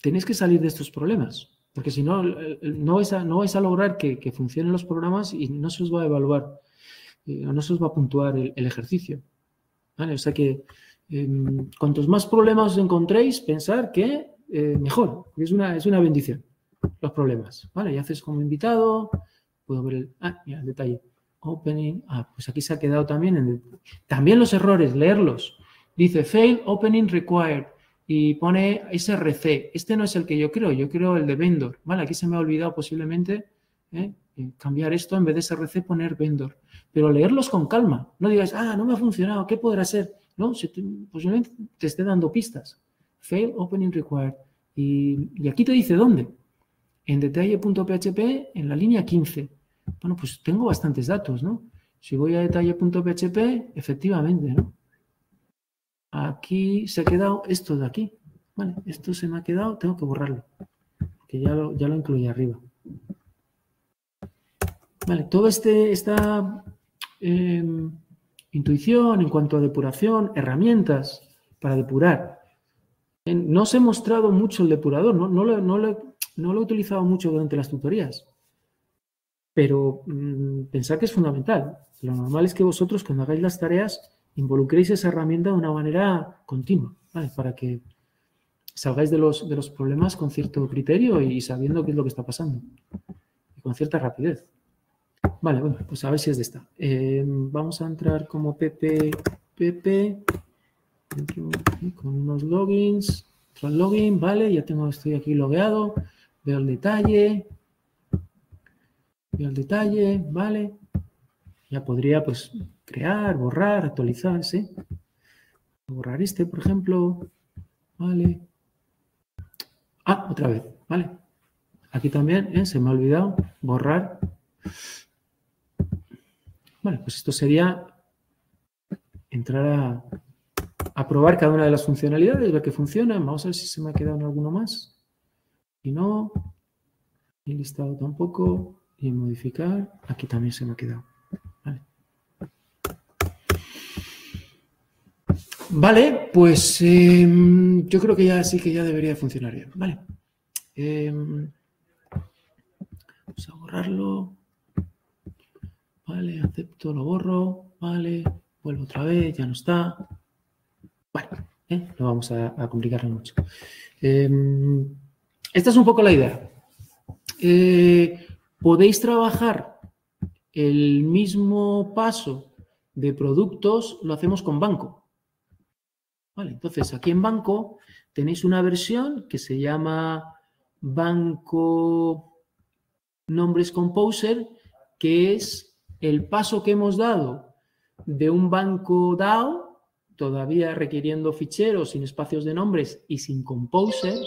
tenéis que salir de estos problemas. Porque si no, no vais a lograr que funcionen los programas y no se os va a evaluar, o no se os va a puntuar el ejercicio. ¿Vale? O sea que cuantos más problemas os encontréis, pensar que mejor. Es una bendición los problemas. ¿Vale? Y haces como invitado, puedo ver mira, el detalle. Opening, pues aquí se ha quedado también. También los errores, leerlos. Dice fail opening required. Y pone SRC. Este no es el que yo creo el de vendor. ¿Vale? Aquí se me ha olvidado posiblemente cambiar esto, en vez de SRC poner vendor. Pero leerlos con calma. No digas, no me ha funcionado, ¿qué podrá ser? No, posiblemente te esté dando pistas. Fail opening required. Y aquí te dice dónde. En detalle.php, en la línea 15. Bueno, pues tengo bastantes datos, ¿no? Si voy a detalle.php, efectivamente, ¿no? Aquí se ha quedado esto de aquí. Vale, esto se me ha quedado, tengo que borrarlo. Que ya lo incluí arriba. Vale, toda esta intuición en cuanto a depuración, herramientas para depurar. No os he mostrado mucho el depurador, no lo he utilizado mucho durante las tutorías. Pero pensad que es fundamental. Lo normal es que vosotros, cuando hagáis las tareas, involucréis esa herramienta de una manera continua, ¿vale? Para que salgáis de los problemas con cierto criterio y sabiendo qué es lo que está pasando. Y con cierta rapidez. Vale, bueno, pues a ver si es de esta. Vamos a entrar como pp con unos logins. Otro login, vale, ya estoy aquí logueado. Veo el detalle. Vale. Ya podría, pues, crear, borrar, actualizar, ¿sí? Borrar este, por ejemplo. Vale. Otra vez, ¿vale? Aquí también, se me ha olvidado borrar. Vale, pues esto sería entrar a probar cada una de las funcionalidades, ver que funcionan. Vamos a ver si se me ha quedado alguno más. Y no. Y listado tampoco. Y modificar. Aquí también se me ha quedado. Vale. Vale, pues yo creo que ya sí que ya debería funcionar bien. Vale. Vamos a borrarlo. Vale, acepto, lo borro. Vale, vuelvo otra vez, ya no está. Vale, no vamos a complicarlo mucho. Esta es un poco la idea. Podéis trabajar el mismo paso de productos, lo hacemos con banco. Vale, entonces aquí en banco tenéis una versión que se llama Banco Nombres Composer, que es el paso que hemos dado de un banco DAO, todavía requiriendo ficheros sin espacios de nombres y sin Composer,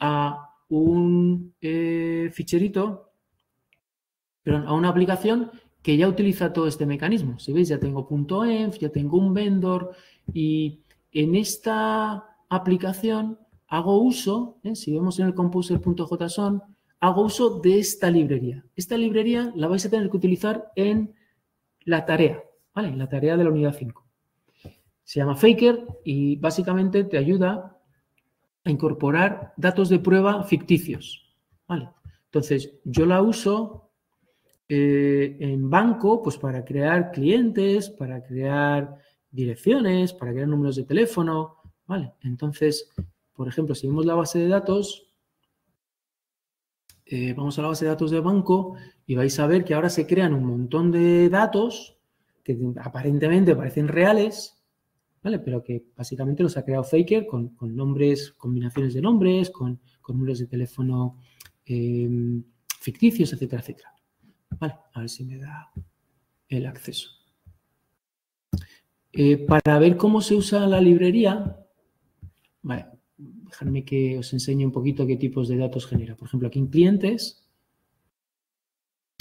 a un ficherito, perdón, a una aplicación que ya utiliza todo este mecanismo. Si veis, ya tengo .env, ya tengo un vendor y en esta aplicación hago uso, si vemos en el composer.json, hago uso de esta librería. Esta librería la vais a tener que utilizar en la tarea, ¿vale? En la tarea de la unidad 5. Se llama Faker y básicamente te ayuda a incorporar datos de prueba ficticios, ¿vale? Entonces, yo la uso en banco, pues para crear clientes, para crear direcciones, para crear números de teléfono, ¿vale? Entonces, por ejemplo, si vemos la base de datos, vamos a la base de datos de banco y vais a ver que ahora se crean un montón de datos que aparentemente parecen reales, ¿vale? Pero que básicamente los ha creado Faker con nombres, combinaciones de nombres, con números de teléfono ficticios, etcétera, etcétera. Vale, a ver si me da el acceso. Para ver cómo se usa la librería, vale, dejadme que os enseñe un poquito qué tipos de datos genera. Por ejemplo, aquí en clientes,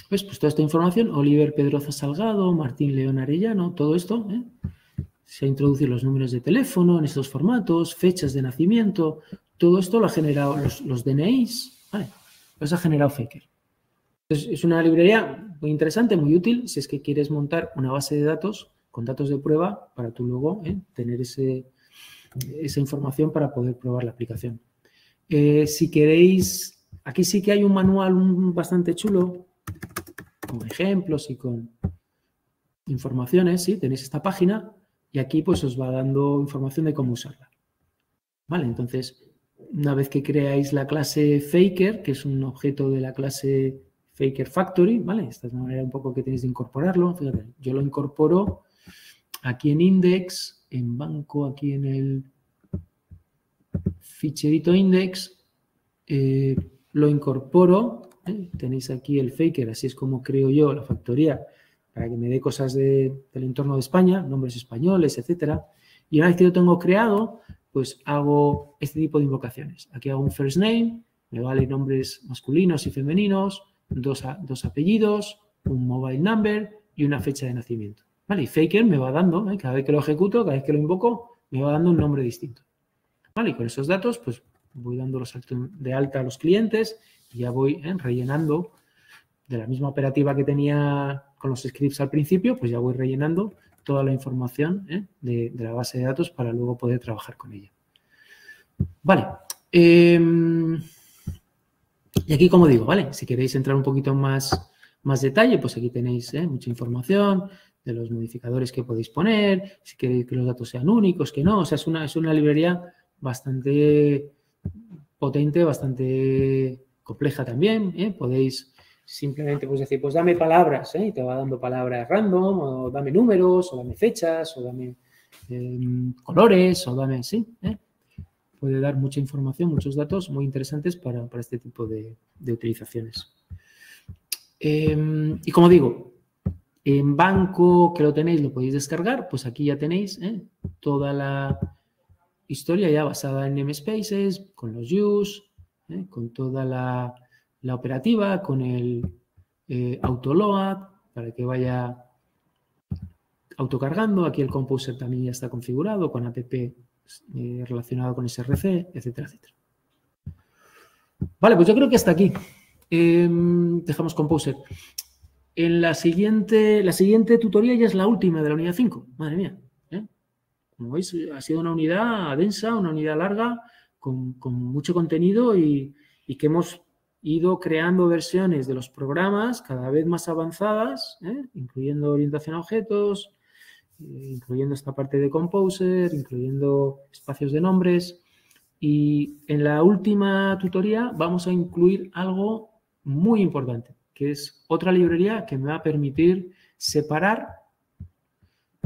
¿ves? Pues toda esta información, Oliver Pedroza Salgado, Martín León Arellano, todo esto, se ha introducido los números de teléfono en estos formatos, fechas de nacimiento, todo esto lo ha generado los DNIs, ¿vale? Los ha generado Faker. Entonces, es una librería muy interesante, muy útil, si es que quieres montar una base de datos con datos de prueba para tú luego tener esa información para poder probar la aplicación. Si queréis, aquí sí que hay un manual bastante chulo, con ejemplos y con informaciones, ¿sí? Tenéis esta página y aquí pues os va dando información de cómo usarla. Vale, entonces, una vez que creáis la clase Faker, que es un objeto de la clase Faker Factory, ¿vale? Esta es la manera un poco que tenéis de incorporarlo. Fíjate, yo lo incorporo aquí en index, en banco, aquí en el ficherito index, lo incorporo. Tenéis aquí el Faker, así es como creo yo la factoría para que me dé cosas del entorno de España, nombres españoles, etcétera. Y una vez que lo tengo creado, pues hago este tipo de invocaciones. Aquí hago un first name, me vale nombres masculinos y femeninos, dos apellidos, un mobile number y una fecha de nacimiento. ¿Vale? Y Faker me va dando, cada vez que lo ejecuto, cada vez que lo invoco, me va dando un nombre distinto. ¿Vale? Y con esos datos, pues voy dando los de alta a los clientes y ya voy rellenando de la misma operativa que tenía con los scripts al principio, pues ya voy rellenando toda la información de la base de datos para luego poder trabajar con ella. Vale. Y aquí, como digo, ¿vale? Si queréis entrar un poquito más detalle, pues aquí tenéis mucha información de los modificadores que podéis poner, si queréis que los datos sean únicos, que no. O sea, es una librería bastante potente, bastante compleja también. Podéis simplemente pues decir, pues dame palabras, y te va dando palabras random, o dame números, o dame fechas, o dame colores, o dame, sí, puede dar mucha información, muchos datos muy interesantes para este tipo de utilizaciones. Y como digo, en banco que lo tenéis, lo podéis descargar, pues aquí ya tenéis toda la historia ya basada en namespaces, con los use, con toda la operativa, con el autoload, para que vaya autocargando. Aquí el Composer también ya está configurado con app relacionado con SRC, etcétera, etcétera. Vale, pues yo creo que hasta aquí. Dejamos Composer. En la siguiente tutoría ya es la última de la unidad 5. Madre mía. Como veis, ha sido una unidad densa, una unidad larga, con mucho contenido y que hemos ido creando versiones de los programas cada vez más avanzadas, incluyendo orientación a objetos, incluyendo esta parte de Composer, incluyendo espacios de nombres. Y en la última tutoría vamos a incluir algo muy importante, que es otra librería que me va a permitir separar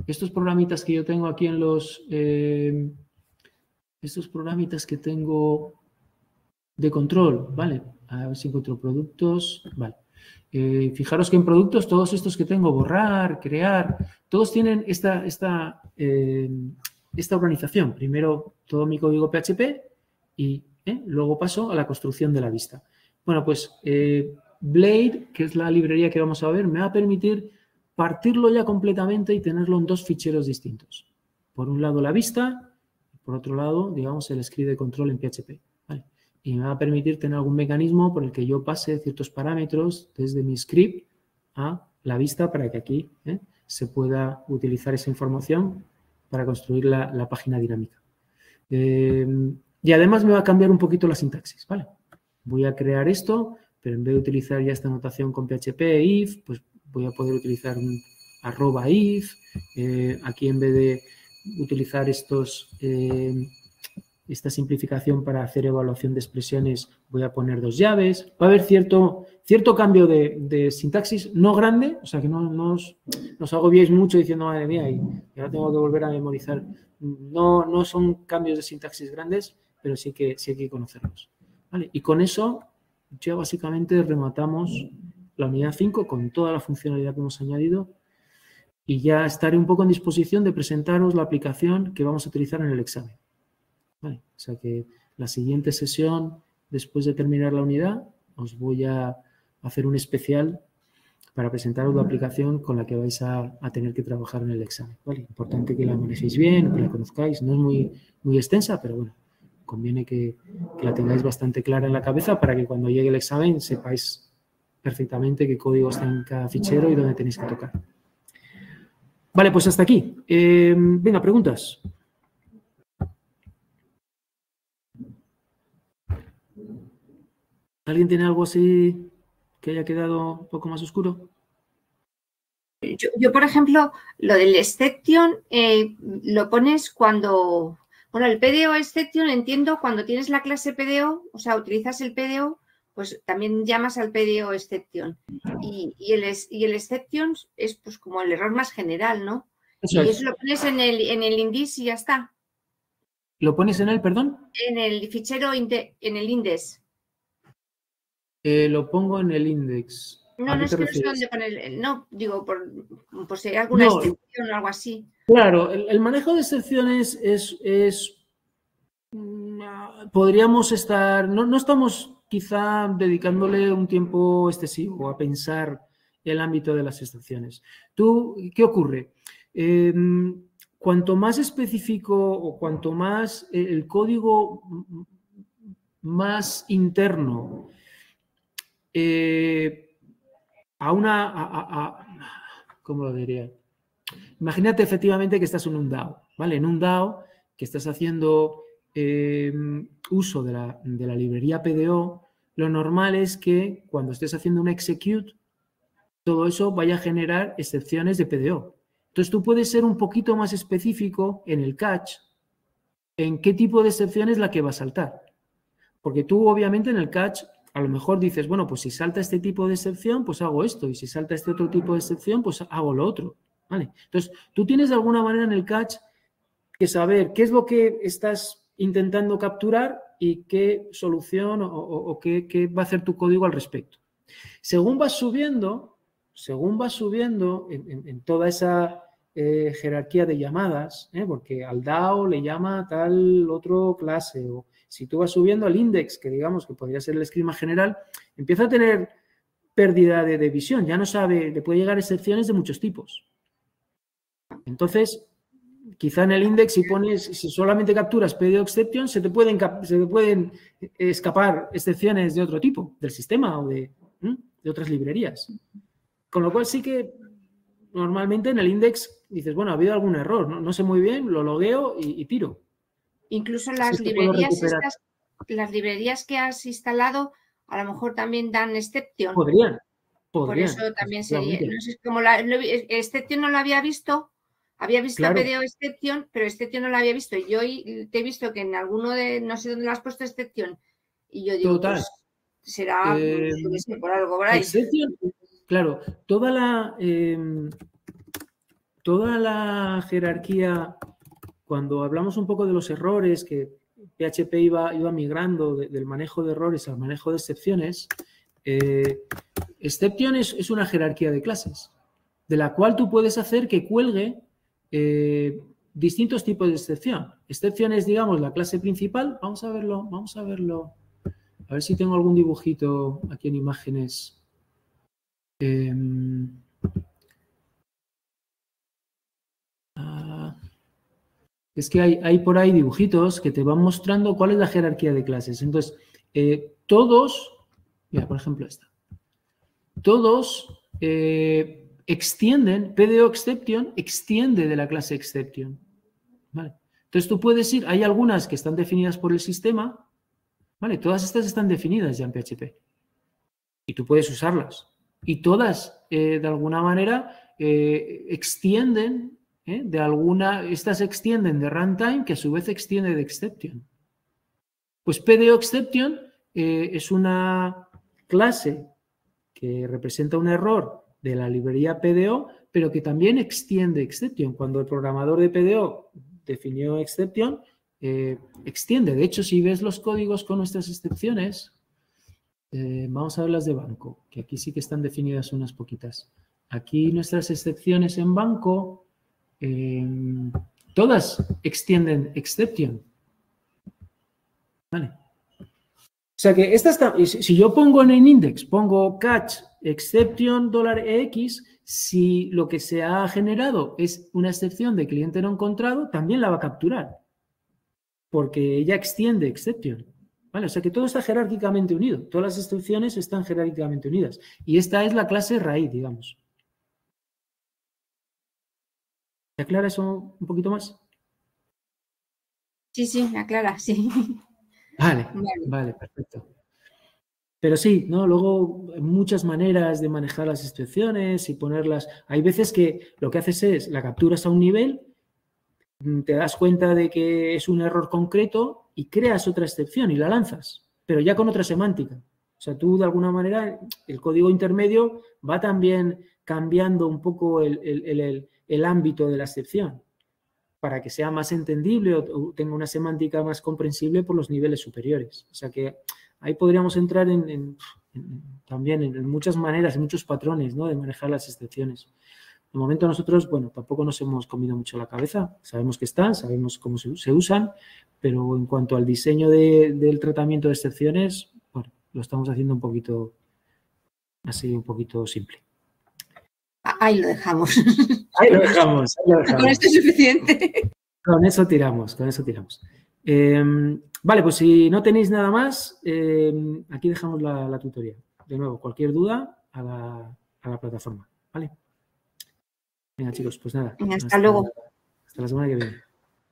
estos programitas que yo tengo aquí en los... estos programitas que tengo de control, ¿vale? A ver si encuentro productos, vale. Fijaros que en productos todos estos que tengo, borrar, crear, todos tienen esta organización. Primero todo mi código PHP y luego paso a la construcción de la vista. Bueno, pues Blade, que es la librería que vamos a ver, me va a permitir partirlo ya completamente y tenerlo en dos ficheros distintos. Por un lado la vista, por otro lado, digamos, el script de control en PHP. ¿Vale? Y me va a permitir tener algún mecanismo por el que yo pase ciertos parámetros desde mi script a la vista para que aquí se pueda utilizar esa información para construir la página dinámica. Y además me va a cambiar un poquito la sintaxis, ¿vale? Voy a crear esto, pero en vez de utilizar ya esta notación con PHP if, pues voy a poder utilizar un @if. Aquí en vez de utilizar esta simplificación para hacer evaluación de expresiones, voy a poner dos llaves. Va a haber cierto cambio de sintaxis, no grande, o sea que no os agobiéis mucho diciendo, madre mía, y ahora tengo que volver a memorizar. No son cambios de sintaxis grandes, pero sí que hay que conocerlos. ¿Vale? Y con eso ya básicamente rematamos la unidad 5 con toda la funcionalidad que hemos añadido y ya estaré un poco en disposición de presentaros la aplicación que vamos a utilizar en el examen. Vale, o sea que la siguiente sesión, después de terminar la unidad, os voy a hacer un especial para presentaros la aplicación con la que vais a tener que trabajar en el examen. Vale, importante que la manejéis bien, que la conozcáis. No es muy extensa, pero bueno, conviene que la tengáis bastante clara en la cabeza para que cuando llegue el examen sepáis perfectamente qué código está en cada fichero y dónde tenéis que tocar. Vale, pues hasta aquí. Venga, preguntas. ¿Alguien tiene algo así que haya quedado un poco más oscuro? Yo, por ejemplo, lo del exception lo pones cuando... Bueno, el PDO exception entiendo cuando tienes la clase PDO, o sea, utilizas el PDO, pues también llamas al PDO exception. Y el exception es pues como el error más general, ¿no? Eso y eso lo pones en el index y ya está. ¿Lo pones en el, perdón? En el fichero, en el index. Lo pongo en el index. No es que no sé dónde poner. No, digo, por si hay alguna excepción o algo así. Claro, el manejo de excepciones podríamos estar... No estamos quizá dedicándole un tiempo excesivo a pensar el ámbito de las excepciones. ¿Qué ocurre? Cuanto más específico o cuanto más el código más interno ¿cómo lo diría? Imagínate efectivamente que estás en un DAO, ¿vale? En un DAO que estás haciendo uso de la librería PDO, lo normal es que cuando estés haciendo un execute, todo eso vaya a generar excepciones de PDO. Entonces tú puedes ser un poquito más específico en el catch, en qué tipo de excepción es la que va a saltar. Porque tú obviamente en el catch a lo mejor dices, bueno, pues si salta este tipo de excepción, pues hago esto. Y si salta este otro tipo de excepción, pues hago lo otro. ¿Vale? Entonces, tú tienes de alguna manera en el catch que saber qué es lo que estás intentando capturar y qué solución o qué va a hacer tu código al respecto. Según vas subiendo en toda esa jerarquía de llamadas, porque al DAO le llama tal otro clase, o si tú vas subiendo al index, que digamos que podría ser el esquema general, empieza a tener pérdida de visión, ya no sabe, le puede llegar excepciones de muchos tipos. Entonces, quizá en el index si solamente capturas PDO exception, se te pueden escapar excepciones de otro tipo, del sistema o de otras librerías. Con lo cual sí que normalmente en el index dices, bueno, ha habido algún error, no sé muy bien, lo logueo y tiro. Incluso las librerías las librerías que has instalado a lo mejor también dan exception. Podrían. Por eso también sería. No sé, como exception no lo había visto, había visto claro. PDO exception, pero exception no lo había visto. Y yo te he visto que en alguno de, no sé dónde lo has puesto exception. Y yo digo, total. Pues, será por algo, ¿verdad? Exception, claro, toda la jerarquía, cuando hablamos un poco de los errores que PHP iba migrando del manejo de errores al manejo de excepciones, exception es una jerarquía de clases, de la cual tú puedes hacer que cuelgue distintos tipos de excepción. Exception es, digamos, la clase principal. Vamos a verlo. A ver si tengo algún dibujito aquí en imágenes. Es que hay por ahí dibujitos que te van mostrando cuál es la jerarquía de clases. Entonces, todos, mira, por ejemplo esta, todos extienden, PDO exception extiende de la clase exception. ¿Vale? Entonces tú puedes ir, hay algunas que están definidas por el sistema, ¿vale? Todas estas están definidas ya en PHP y tú puedes usarlas. Y todas, de alguna manera, extienden, estas extienden de runtime, que a su vez extiende de exception. Pues PDO exception es una clase que representa un error de la librería PDO, pero que también extiende exception. Cuando el programador de PDO definió exception, extiende. De hecho, si ves los códigos con nuestras excepciones, vamos a ver las de banco, que aquí sí que están definidas unas poquitas. Aquí nuestras excepciones en banco, todas extienden exception. Vale. O sea que si yo pongo en el index, pongo catch exception $EX, si lo que se ha generado es una excepción de cliente no encontrado, también la va a capturar, porque ella extiende exception. ¿Vale? O sea que todo está jerárquicamente unido. Todas las excepciones están jerárquicamente unidas. Y esta es la clase raíz, digamos. ¿Me aclara eso un poquito más? Sí, me aclara, sí. Vale, perfecto. Pero sí, ¿no? Luego hay muchas maneras de manejar las excepciones y ponerlas. Hay veces que lo que haces es la capturas a un nivel, te das cuenta de que es un error concreto y creas otra excepción y la lanzas, pero ya con otra semántica. O sea, tú de alguna manera, el código intermedio va también cambiando un poco el ámbito de la excepción para que sea más entendible o tenga una semántica más comprensible por los niveles superiores. O sea que ahí podríamos entrar también en muchas maneras, en muchos patrones, ¿no?, de manejar las excepciones. De momento nosotros, bueno, tampoco nos hemos comido mucho la cabeza. Sabemos que están, sabemos cómo se usan, pero en cuanto al diseño del tratamiento de excepciones, bueno, lo estamos haciendo un poquito simple. Ahí lo dejamos. Ahí lo dejamos. Con esto es suficiente. Con eso tiramos. Vale, pues si no tenéis nada más, aquí dejamos la tutoría. De nuevo, cualquier duda a la plataforma. ¿Vale? Venga, chicos, pues nada. Hasta luego. Hasta la semana que viene.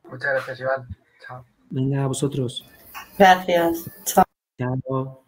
Muchas gracias, Iván. Chao. Venga, a vosotros. Gracias. Chao. Chao.